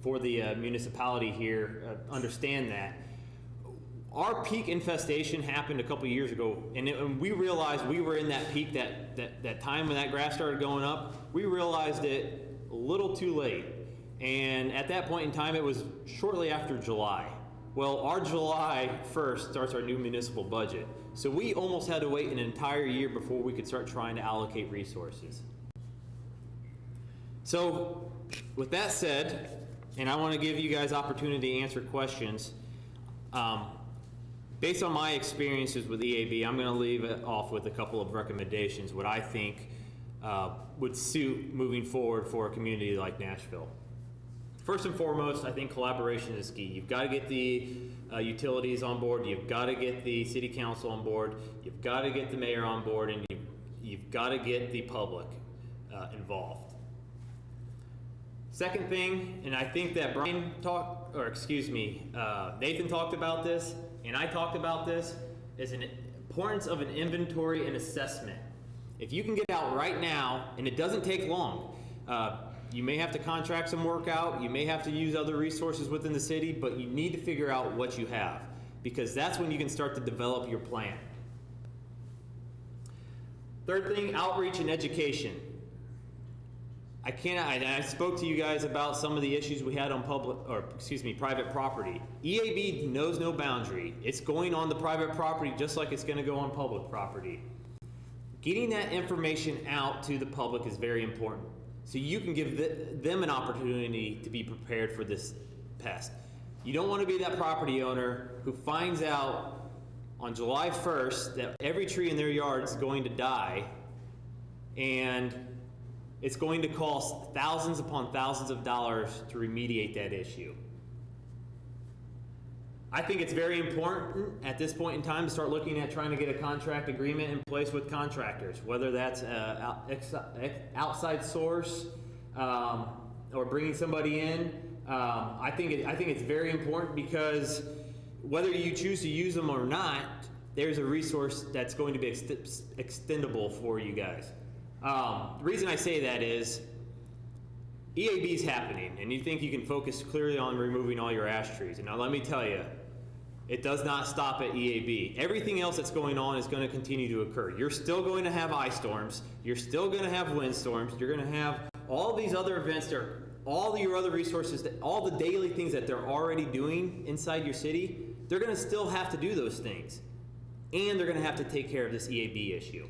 for the municipality here understand that. Our peak infestation happened a couple years ago, and we realized we were in that peak, that time when that grass started going up. We realized it a little too late, and at that point in time, it was shortly after July. Well, our July 1st starts our new municipal budget, so we almost had to wait an entire year before we could start trying to allocate resources. So, with that said, and I want to give you guys opportunity to answer questions, based on my experiences with EAB, I'm going to leave it off with a couple of recommendations, what I think would suit moving forward for a community like Nashville. First and foremost, I think collaboration is key. You've got to get the utilities on board, you've got to get the city council on board, you've got to get the mayor on board, and you've got to get the public involved. Second thing, and I think that Nathan talked about this, and I talked about this, is an importance of an inventory and assessment. If you can get out right now, and it doesn't take long, you may have to contract some work out, you may have to use other resources within the city, but you need to figure out what you have, because that's when you can start to develop your plan. Third thing, outreach and education. I spoke to you guys about some of the issues we had on private property. EAB knows no boundary. It's going on the private property just like it's going to go on public property. Getting that information out to the public is very important, so you can give them an opportunity to be prepared for this pest. You don't want to be that property owner who finds out on July 1st that every tree in their yard is going to die, and it's going to cost thousands upon thousands of dollars to remediate that issue. I think it's very important at this point in time to start looking at trying to get a contract agreement in place with contractors, whether that's outside source or bringing somebody in. I think it's very important, because whether you choose to use them or not, there's a resource that's going to be extendable for you guys. The reason I say that is EAB is happening, and you think you can focus clearly on removing all your ash trees. And now let me tell you, it does not stop at EAB. Everything else that's going on is going to continue to occur. You're still going to have ice storms. You're still going to have wind storms. You're going to have all these other events, all your other resources, all the daily things that they're already doing inside your city. They're going to still have to do those things, and they're going to have to take care of this EAB issue.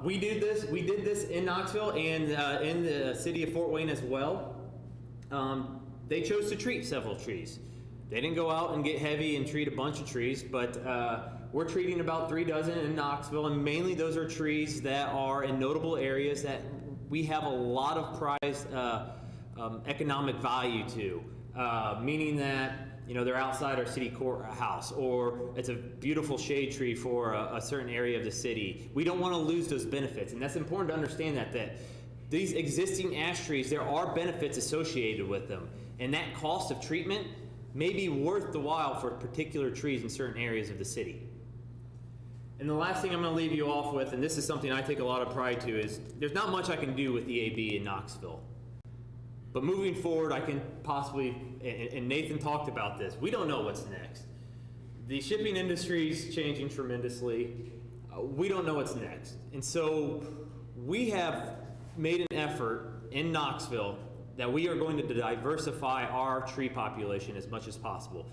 We did this in Knoxville and in the city of Fort Wayne as well. They chose to treat several trees. They didn't go out and get heavy and treat a bunch of trees, but we're treating about 3 dozen in Knoxville, and mainly those are trees that are in notable areas that we have a lot of prized economic value to, meaning that they're outside our city courthouse, or it's a beautiful shade tree for a certain area of the city. We don't want to lose those benefits, and that's important to understand that these existing ash trees, there are benefits associated with them, and that cost of treatment may be worth the while for particular trees in certain areas of the city. And the last thing I'm going to leave you off with, and this is something I take a lot of pride to, is there's not much I can do with EAB in Knoxville. But moving forward, I can possibly, and Nathan talked about this, we don't know what's next. The shipping industry is changing tremendously. We don't know what's next. And so we have made an effort in Knoxville that we are going to diversify our tree population as much as possible.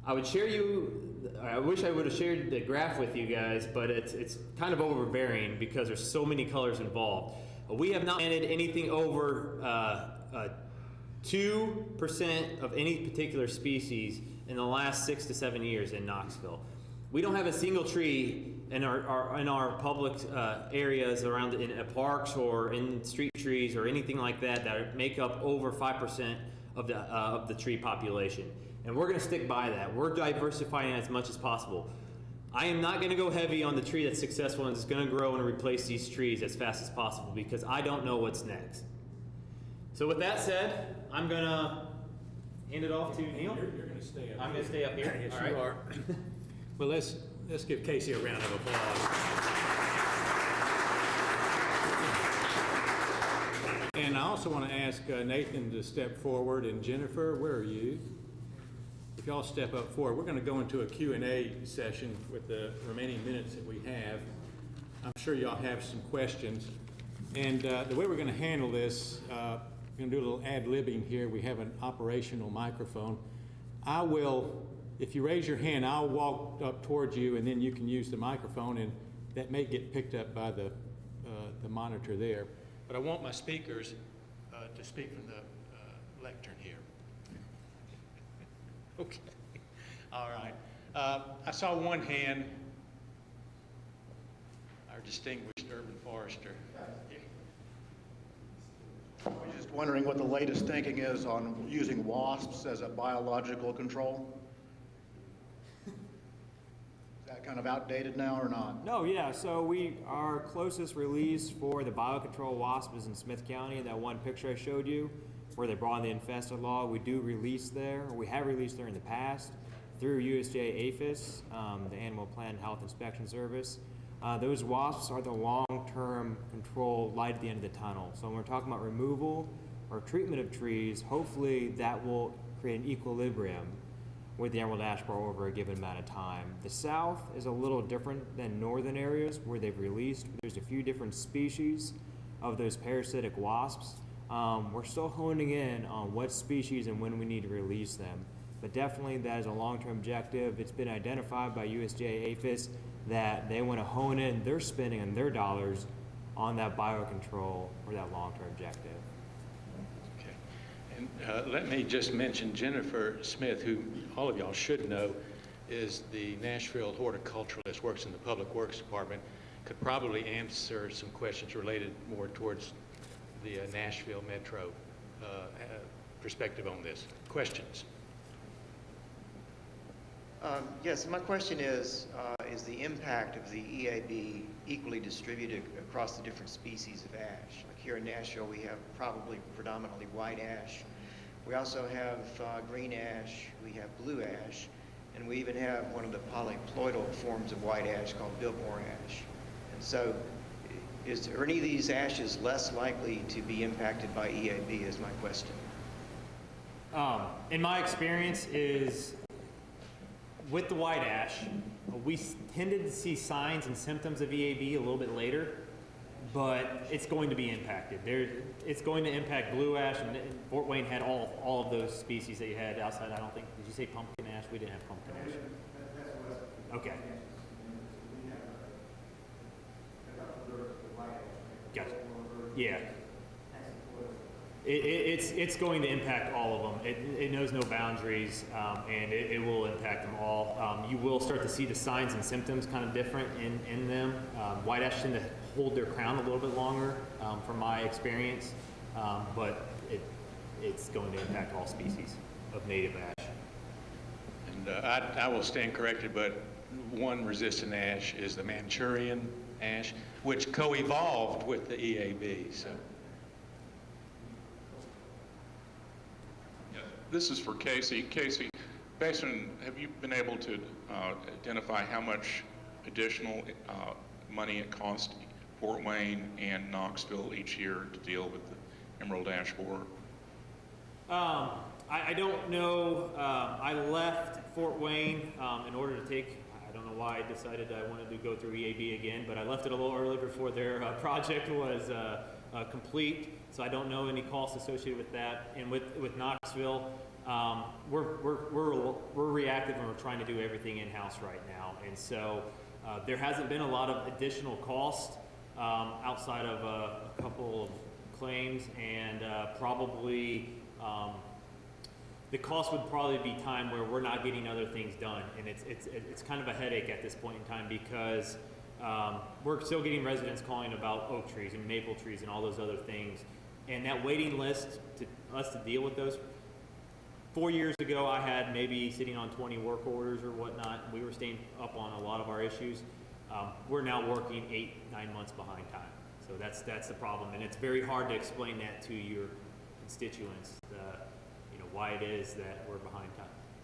I wish I would have shared the graph with you guys, but it's kind of overbearing because there's so many colors involved. We have not planted anything over 2% of any particular species in the last 6 to 7 years in Knoxville. We don't have a single tree in our public areas around in parks or in street trees or anything like that make up over 5% of the tree population. And we're going to stick by that. We're diversifying as much as possible. I am not going to go heavy on the tree that's successful and is going to grow and replace these trees as fast as possible, because I don't know what's next. So with that said, I'm going to hand it off to Neil? You're going to stay up. I'm going to stay up here. Yes, All right. you are. Well, let's give Casey a round of applause. And I also want to ask Nathan to step forward, and Jennifer, where are you? If y'all step up forward, we're going to go into a Q&A session with the remaining minutes that we have. I'm sure y'all have some questions. And the way we're going to handle this, we're going to do a little ad-libbing here. We have an operational microphone. I will, if you raise your hand, I'll walk up towards you, and then you can use the microphone, and that may get picked up by the monitor there. But I want my speakers to speak from the lectern here. Okay. All right. I saw one hand. Our distinguished urban forester. Yeah. I was just wondering what the latest thinking is on using wasps as a biological control. Is that kind of outdated now or not? No, yeah, so our closest release for the biocontrol wasp is in Smith County, that one picture I showed you, where they brought in the infested law. We do release there, or we have released there in the past, through USDA APHIS, the Animal Plant Health Inspection Service. Those wasps are the long-term control light at the end of the tunnel. So when we're talking about removal or treatment of trees, hopefully that will create an equilibrium with the emerald ash borer over a given amount of time. The south is a little different than northern areas where they've released. There's a few different species of those parasitic wasps. We're still honing in on what species and when we need to release them. But definitely that is a long-term objective. It's been identified by USDA APHIS that they want to hone in their spending and their dollars on that biocontrol for that long-term objective. Okay. And let me just mention Jennifer Smith, who all of y'all should know, is the Nashville horticulturalist, works in the Public Works Department, could probably answer some questions related more towards the Nashville Metro perspective on this. Questions? Yes, my question is the impact of the EAB equally distributed across the different species of ash? Like here in Nashville, we have probably predominantly white ash. We also have green ash, we have blue ash, and we even have one of the polyploidal forms of white ash called Biltmore ash. And so, are any of these ashes less likely to be impacted by EAB is my question. In my experience is with the white ash, we tended to see signs and symptoms of EAB a little bit later, but it's going to be impacted. It's going to impact blue ash, and Fort Wayne had all of those species that you had outside. I don't think, did you say pumpkin ash? We didn't have pumpkin ash. Okay. Gotcha. Yeah. It's going to impact all of them. It knows no boundaries, and it will impact them all. You will start to see the signs and symptoms kind of different in them. White ash tend to hold their crown a little bit longer, from my experience, but it's going to impact all species of native ash. And I will stand corrected, but one resistant ash is the Manchurian ash, which co-evolved with the EAB. So. This is for Casey. Casey, based on, have you been able to identify how much additional money it costs Fort Wayne and Knoxville each year to deal with the emerald ash borer? I don't know. I left Fort Wayne in order to take, I don't know why I decided I wanted to go through EAB again, but I left it a little early before their project was complete. So I don't know any costs associated with that. And with Knoxville, we're reactive and we're trying to do everything in-house right now. And so there hasn't been a lot of additional cost outside of a couple of claims, and probably the cost would probably be time where we're not getting other things done. And it's kind of a headache at this point in time because we're still getting residents calling about oak trees and maple trees and all those other things. And that waiting list to us to deal with those, 4 years ago I had maybe sitting on 20 work orders or whatnot. We were staying up on a lot of our issues. We're now working 8-9 months behind time. So that's the problem. And it's very hard to explain that to your constituents, why it is that we're behind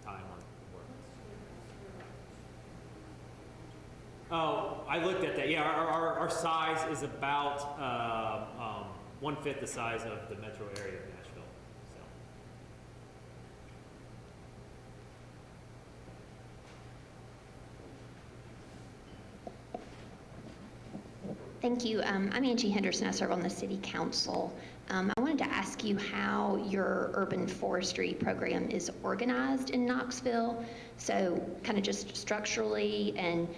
time on work. Oh, I looked at that. Yeah, our size is about 1/5 the size of the metro area of Nashville. So. Thank you. I'm Angie Henderson. I serve on the City Council. I wanted to ask you how your urban forestry program is organized in Knoxville. So kind of just structurally and,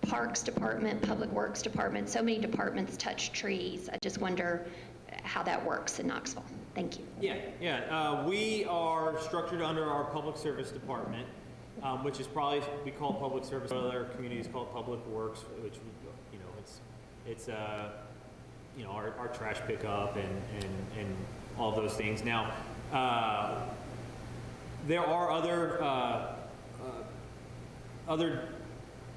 Parks Department, Public Works Department, so many departments touch trees. I just wonder how that works in Knoxville. Thank you. Yeah. We are structured under our Public Service Department, which is probably, we call public service, other communities call it Public Works, which, it's our trash pickup and all those things. Now, there are other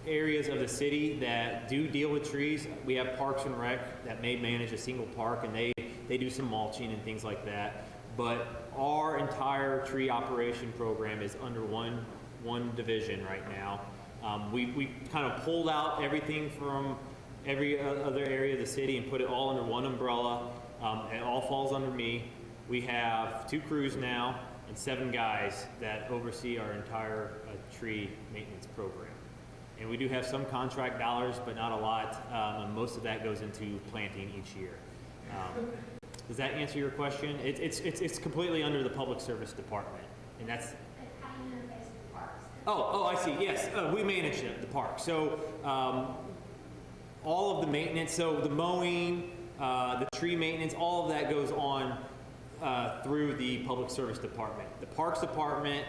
areas of the city that do deal with trees. We have Parks and Rec that may manage a single park, and they do some mulching and things like that. But our entire tree operation program is under one division right now. We kind of pulled out everything from every other area of the city and put it all under one umbrella. It all falls under me. We have 2 crews now and 7 guys that oversee our entire tree maintenance program. And we do have some contract dollars, but not a lot. And most of that goes into planting each year. Does that answer your question? It's completely under the Public Service Department, and that's. How do you interface with the parks? Oh, I see. Yes, we manage the park. So all of the maintenance, so the mowing, the tree maintenance, all of that goes on through the Public Service Department. The Parks Department,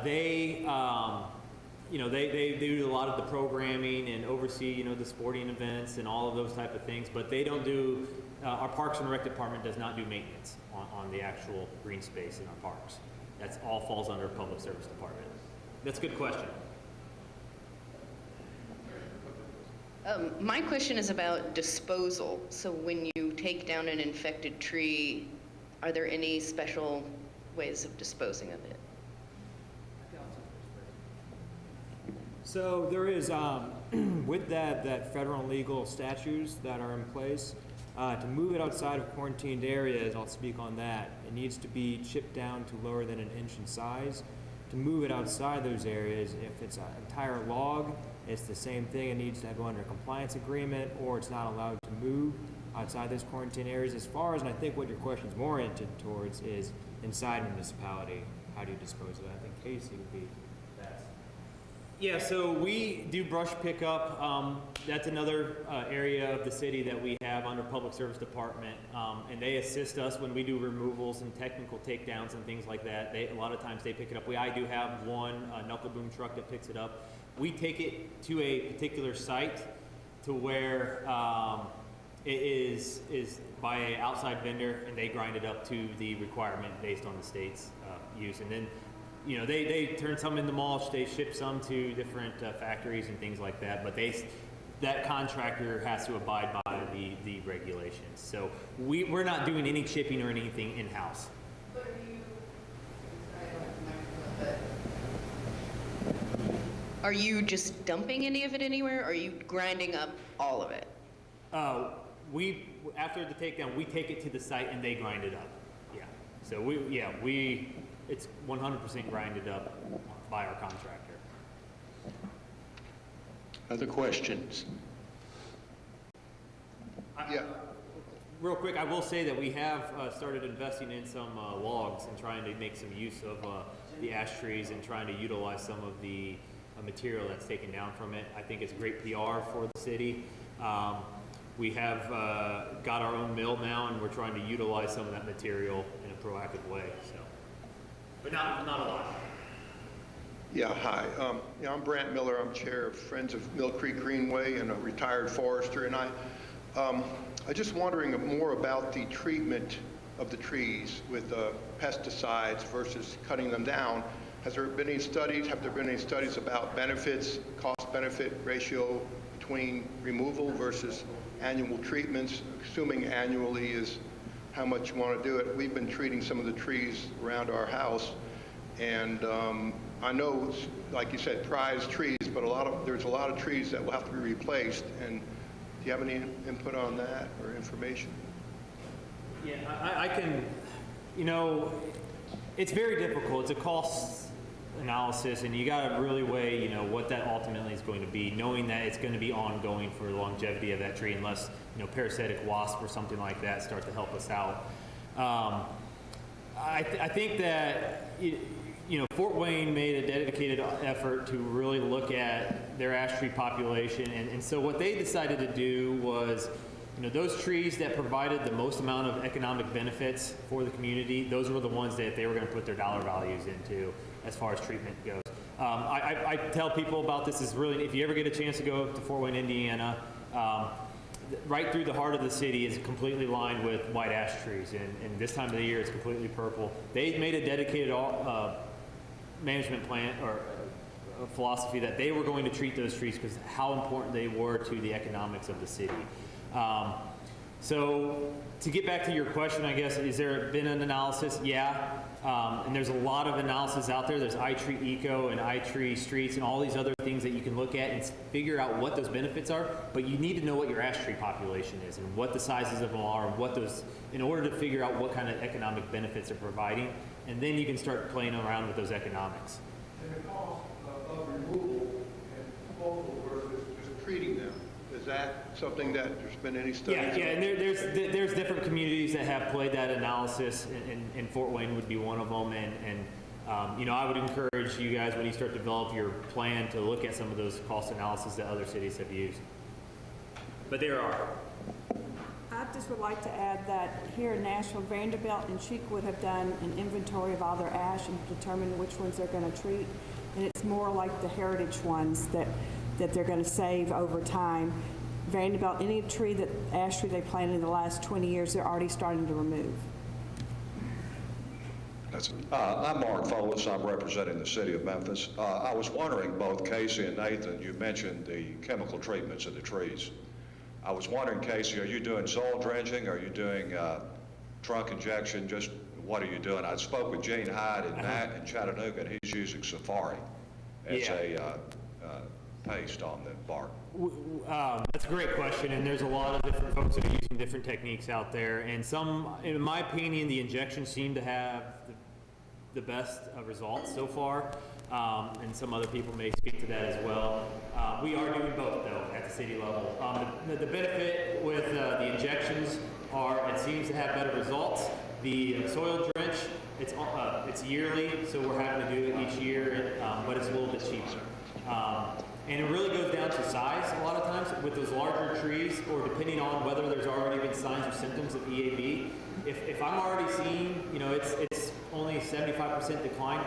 they do a lot of the programming and oversee, the sporting events and all of those type of things, but they don't do, our Parks and Rec Department does not do maintenance on the actual green space in our parks. That's all falls under Public Service Department. That's a good question. My question is about disposal. So when you take down an infected tree, are there any special ways of disposing of it? So there is, with that federal and legal statutes that are in place, to move it outside of quarantined areas, I'll speak on that, it needs to be chipped down to lower than 1 inch in size. To move it outside those areas, if it's an entire log, it's the same thing. It needs to go under a compliance agreement, or it's not allowed to move outside those quarantine areas. As far as, and I think what your question is more oriented towards, is inside municipality, how do you dispose of that? I think Casey would be best. Yeah, so we do brush pickup. That's another area of the city that we have under Public Service Department, and they assist us when we do removals and technical takedowns and things like that. A lot of times they pick it up. I do have one knuckle boom truck that picks it up. We take it to a particular site to where it is by an outside vendor, and they grind it up to the requirement based on the state's use. And then, they turn some into mulch, they ship some to different factories and things like that, but that contractor has to abide by the regulations. So we're not doing any chipping or anything in-house. But are you just dumping any of it anywhere, or are you grinding up all of it? After the takedown, we take it to the site and they grind it up. Yeah. So it's 100% grinded up by our contractor. Other questions? Yeah. Real quick, I will say that we have started investing in some logs and trying to make some use of the ash trees and trying to utilize some of the material that's taken down from it. I think it's great PR for the city. We have got our own mill now, and we're trying to utilize some of that material in a proactive way. So, but not a lot. Yeah, hi. I'm Brant Miller. I'm chair of Friends of Mill Creek Greenway and a retired forester. And I just wondering more about the treatment of the trees with pesticides versus cutting them down. Has there been any studies? Have there been any studies about benefits, cost-benefit ratio between removal versus annual treatments? Assuming annually is how much you want to do it. We've been treating some of the trees around our house, and I know, like you said, prized trees, but there's a lot of trees that will have to be replaced. And do you have any input on that or information? Yeah, I can, you know, it's very difficult. It's a cost analysis, and you got to really weigh, you know, what that ultimately is going to be, knowing that it's going to be ongoing for the longevity of that tree, unless, you know, parasitic wasp or something like that start to help us out. I think that, you know, Fort Wayne made a dedicated effort to really look at their ash tree population, and so what they decided to do was, you know, those trees that provided the most amount of economic benefits for the community, those were the ones that they were going to put their dollar values into as far as treatment goes. I tell people about this is really, if you ever get a chance to go to Fort Wayne, Indiana, right through the heart of the city is completely lined with white ash trees, and this time of the year it's completely purple. They made a dedicated management plan or a philosophy that they were going to treat those trees because how important they were to the economics of the city. So to get back to your question, I guess, is there been an analysis? Yeah. And there's a lot of analysis out there. There's iTree Eco and iTree Streets and all these other things that you can look at and figure out what those benefits are. But you need to know what your ash tree population is and what the sizes of them are and what those, in order to figure out what kind of economic benefits they're providing. And then you can start playing around with those economics. And the cost of removal and disposal versus just treating them, is that something that there's been any studies? Yeah, and there's different communities that have played that analysis, and Fort Wayne would be one of them. And you know, I would encourage you guys when you start to develop your plan to look at some of those cost analysis that other cities have used. But there are. I just would like to add that here in Nashville, Vanderbilt and Cheekwood have done an inventory of all their ash and determined which ones they're going to treat. And it's more like the heritage ones that they're going to save over time. Vanderbilt, any tree ash tree they planted in the last 20 years, they're already starting to remove. I'm Mark Folis. I'm representing the city of Memphis. I was wondering, both Casey and Nathan, you mentioned the chemical treatments of the trees. I was wondering, Casey, are you doing soil drenching? Are you doing trunk injection? Just what are you doing? I spoke with Gene Hyde in Chattanooga, and he's using Safari as a paste on the bark. That's a great question, and there's a lot of different folks that are using different techniques out there, and some, in my opinion, the injections seem to have the best results so far, and some other people may speak to that as well. We are doing both, though, at the city level. The benefit with the injections are it seems to have better results. The soil drench, it's yearly, so we're having to do it each year, but it's a little bit cheaper. And it really goes down to size a lot of times with those larger trees, or depending on whether there's already been signs or symptoms of EAB. If I'm already seeing, you know, it's only 75% decline.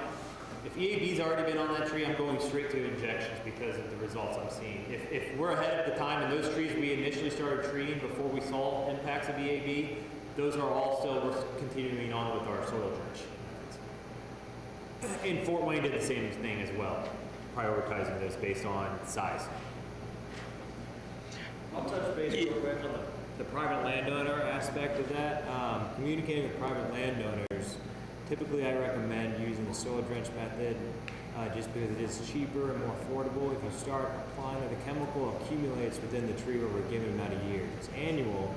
If EAB's already been on that tree, I'm going straight to injections because of the results I'm seeing. If we're ahead of the time and those trees we initially started treating before we saw impacts of EAB, those are all still, we're continuing on with our soil drench. And Fort Wayne did the same thing as well, prioritizing those based on size. I'll touch base real quick on the private landowner aspect of that. Communicating with private landowners, typically I recommend using the soil drench method just because it is cheaper and more affordable. If you start applying it, the chemical accumulates within the tree over a given amount of years. It's annual,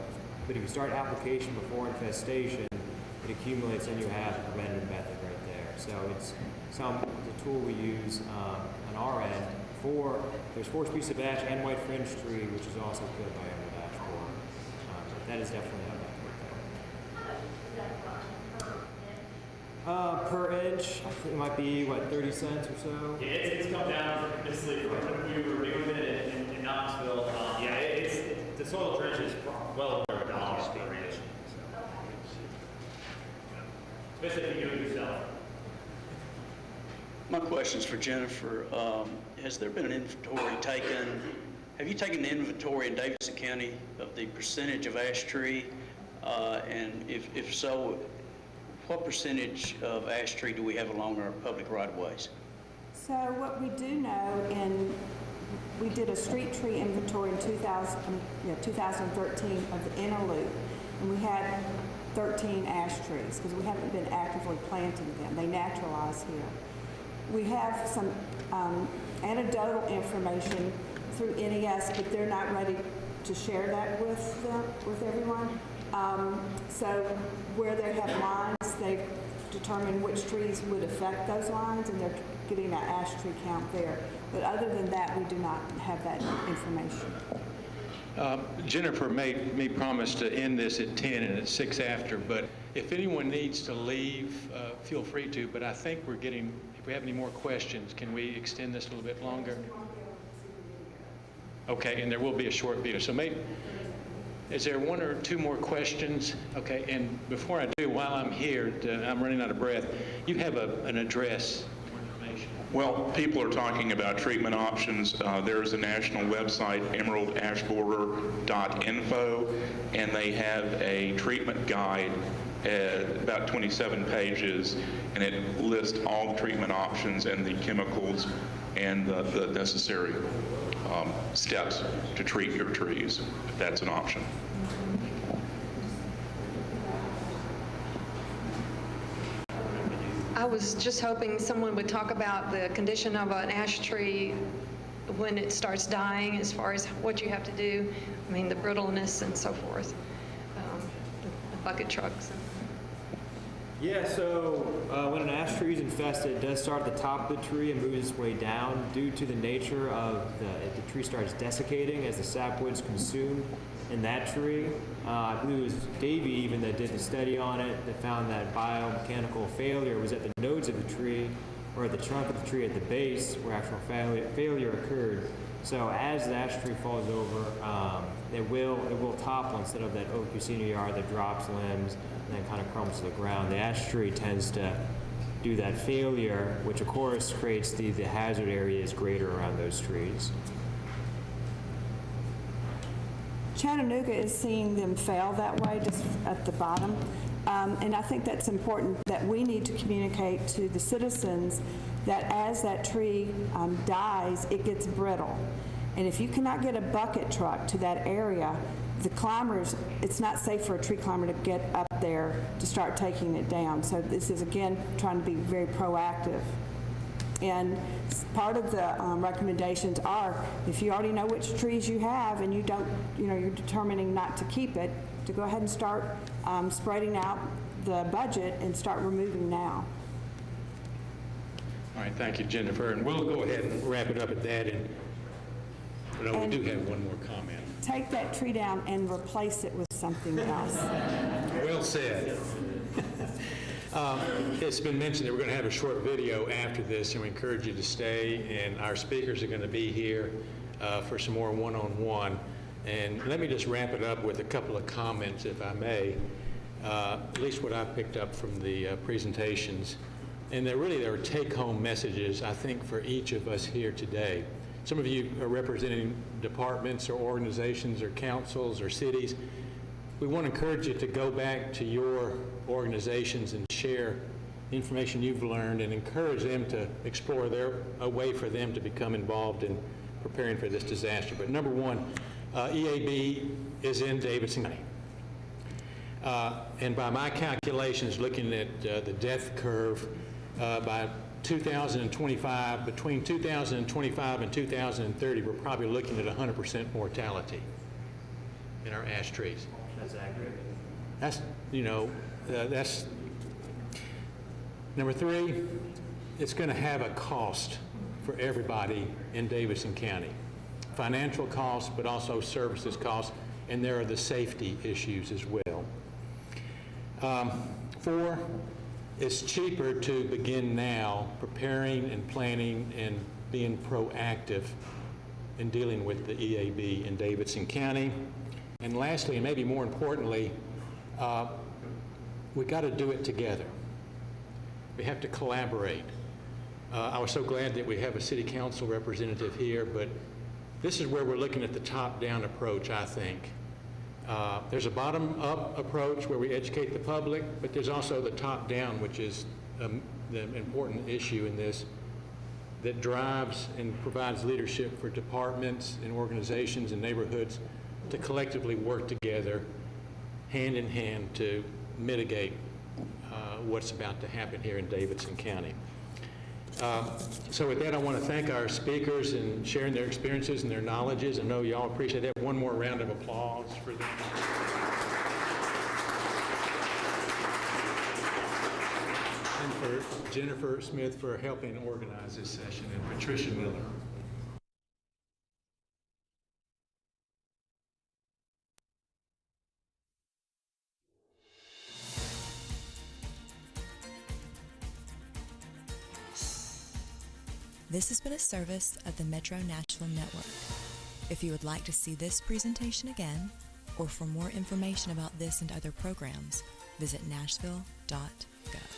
but if you start application before infestation, it accumulates and you have a preventative method right there. So it's the tool we use on our end there's 4 species of ash and white fringe tree, which is also killed by Emmett Baxter. That is definitely how that works. Per inch, I think it might be, what, 30 cents or so? Yeah, it's come down tremendously from when we were doing it in Knoxville. The soil drench is well over $1 per inch. Especially if you do it yourself. My question's for Jennifer. Has there been an inventory taken? Have you taken the inventory in Davidson County of the percentage of ash tree? And if so, what percentage of ash tree do we have along our public right-of-ways? So what we do know, we did a street tree inventory in 2013 of the inner loop, and we had 13 ash trees, because we haven't been actively planting them. They naturalize here. We have some anecdotal information through NES, but they're not ready to share that with everyone. So where they have lines, they've determined which trees would affect those lines, and they're getting an ash tree count there. But other than that, we do not have that information. Jennifer made me promise to end this at 10 and it's 6 after, but if anyone needs to leave, feel free to, but I think we're getting, if we have any more questions, can we extend this a little bit longer? Okay, and there will be a short video. So maybe, is there one or two more questions? Okay, and before I do, while I'm here, I'm running out of breath, you have an address. Well, people are talking about treatment options. There's a national website, emeraldashborer.info, and they have a treatment guide, about 27 pages, and it lists all the treatment options and the chemicals and the necessary steps to treat your trees, if that's an option. I was just hoping someone would talk about the condition of an ash tree when it starts dying, as far as what you have to do. I mean, the brittleness and so forth, the bucket trucks. Yeah, so when an ash tree is infested, it does start at the top of the tree and moves its way down due to the nature of the tree starts desiccating as the sapwood's consumed in that tree. I believe it was Davey even that did the study on it that found that biomechanical failure was at the nodes of the tree or at the trunk of the tree at the base where actual failure occurred. So as the ash tree falls over, it will topple instead of that oak you see in your yard that drops limbs and then kind of crumbles to the ground. The ash tree tends to do that failure, which of course creates the hazard areas greater around those trees. Chattanooga is seeing them fail that way, just at the bottom. And I think that's important, that we need to communicate to the citizens that as that tree dies, it gets brittle. And if you cannot get a bucket truck to that area, the climbers, it's not safe for a tree climber to get up there to start taking it down. So this is, again, trying to be very proactive. And part of the recommendations are, if you already know which trees you have and you don't, you're determining not to keep it, to go ahead and start spreading out the budget and start removing now. All right, thank you, Jennifer. And we'll go ahead and wrap it up at that. And we do have one more comment. Take that tree down and replace it with something else. Well said. It's been mentioned that we're going to have a short video after this, and we encourage you to stay. And our speakers are going to be here for some more one-on-one. And let me just wrap it up with a couple of comments, if I may, at least what I picked up from the presentations. And there are take-home messages, I think, for each of us here today. Some of you are representing departments or organizations or councils or cities. We want to encourage you to go back to your organizations and share information you've learned and encourage them to explore a way for them to become involved in preparing for this disaster. But number one, EAB is in Davidson County. And by my calculations, looking at the death curve, by 2025, between 2025 and 2030, we're probably looking at 100% mortality in our ash trees. That's accurate. That's, that's number three. It's going to have a cost for everybody in Davidson County. Financial costs, but also services costs, and there are the safety issues as well. 4, it's cheaper to begin now preparing and planning and being proactive in dealing with the EAB in Davidson County. And lastly, and maybe more importantly, we got to do it together. We have to collaborate. I was so glad that we have a city council representative here, but this is where we're looking at the top-down approach, I think. There's a bottom-up approach where we educate the public, but there's also the top-down, which is the important issue in this, that drives and provides leadership for departments and organizations and neighborhoods to collectively work together, hand in hand, to mitigate what's about to happen here in Davidson County. So with that, I want to thank our speakers and sharing their experiences and their knowledges. I know y'all appreciate that. One more round of applause for them. And for Jennifer Smith for helping organize this session, and Patricia Miller. This has been a service of the Metro Nashville Network. If you would like to see this presentation again, or for more information about this and other programs, visit nashville.gov.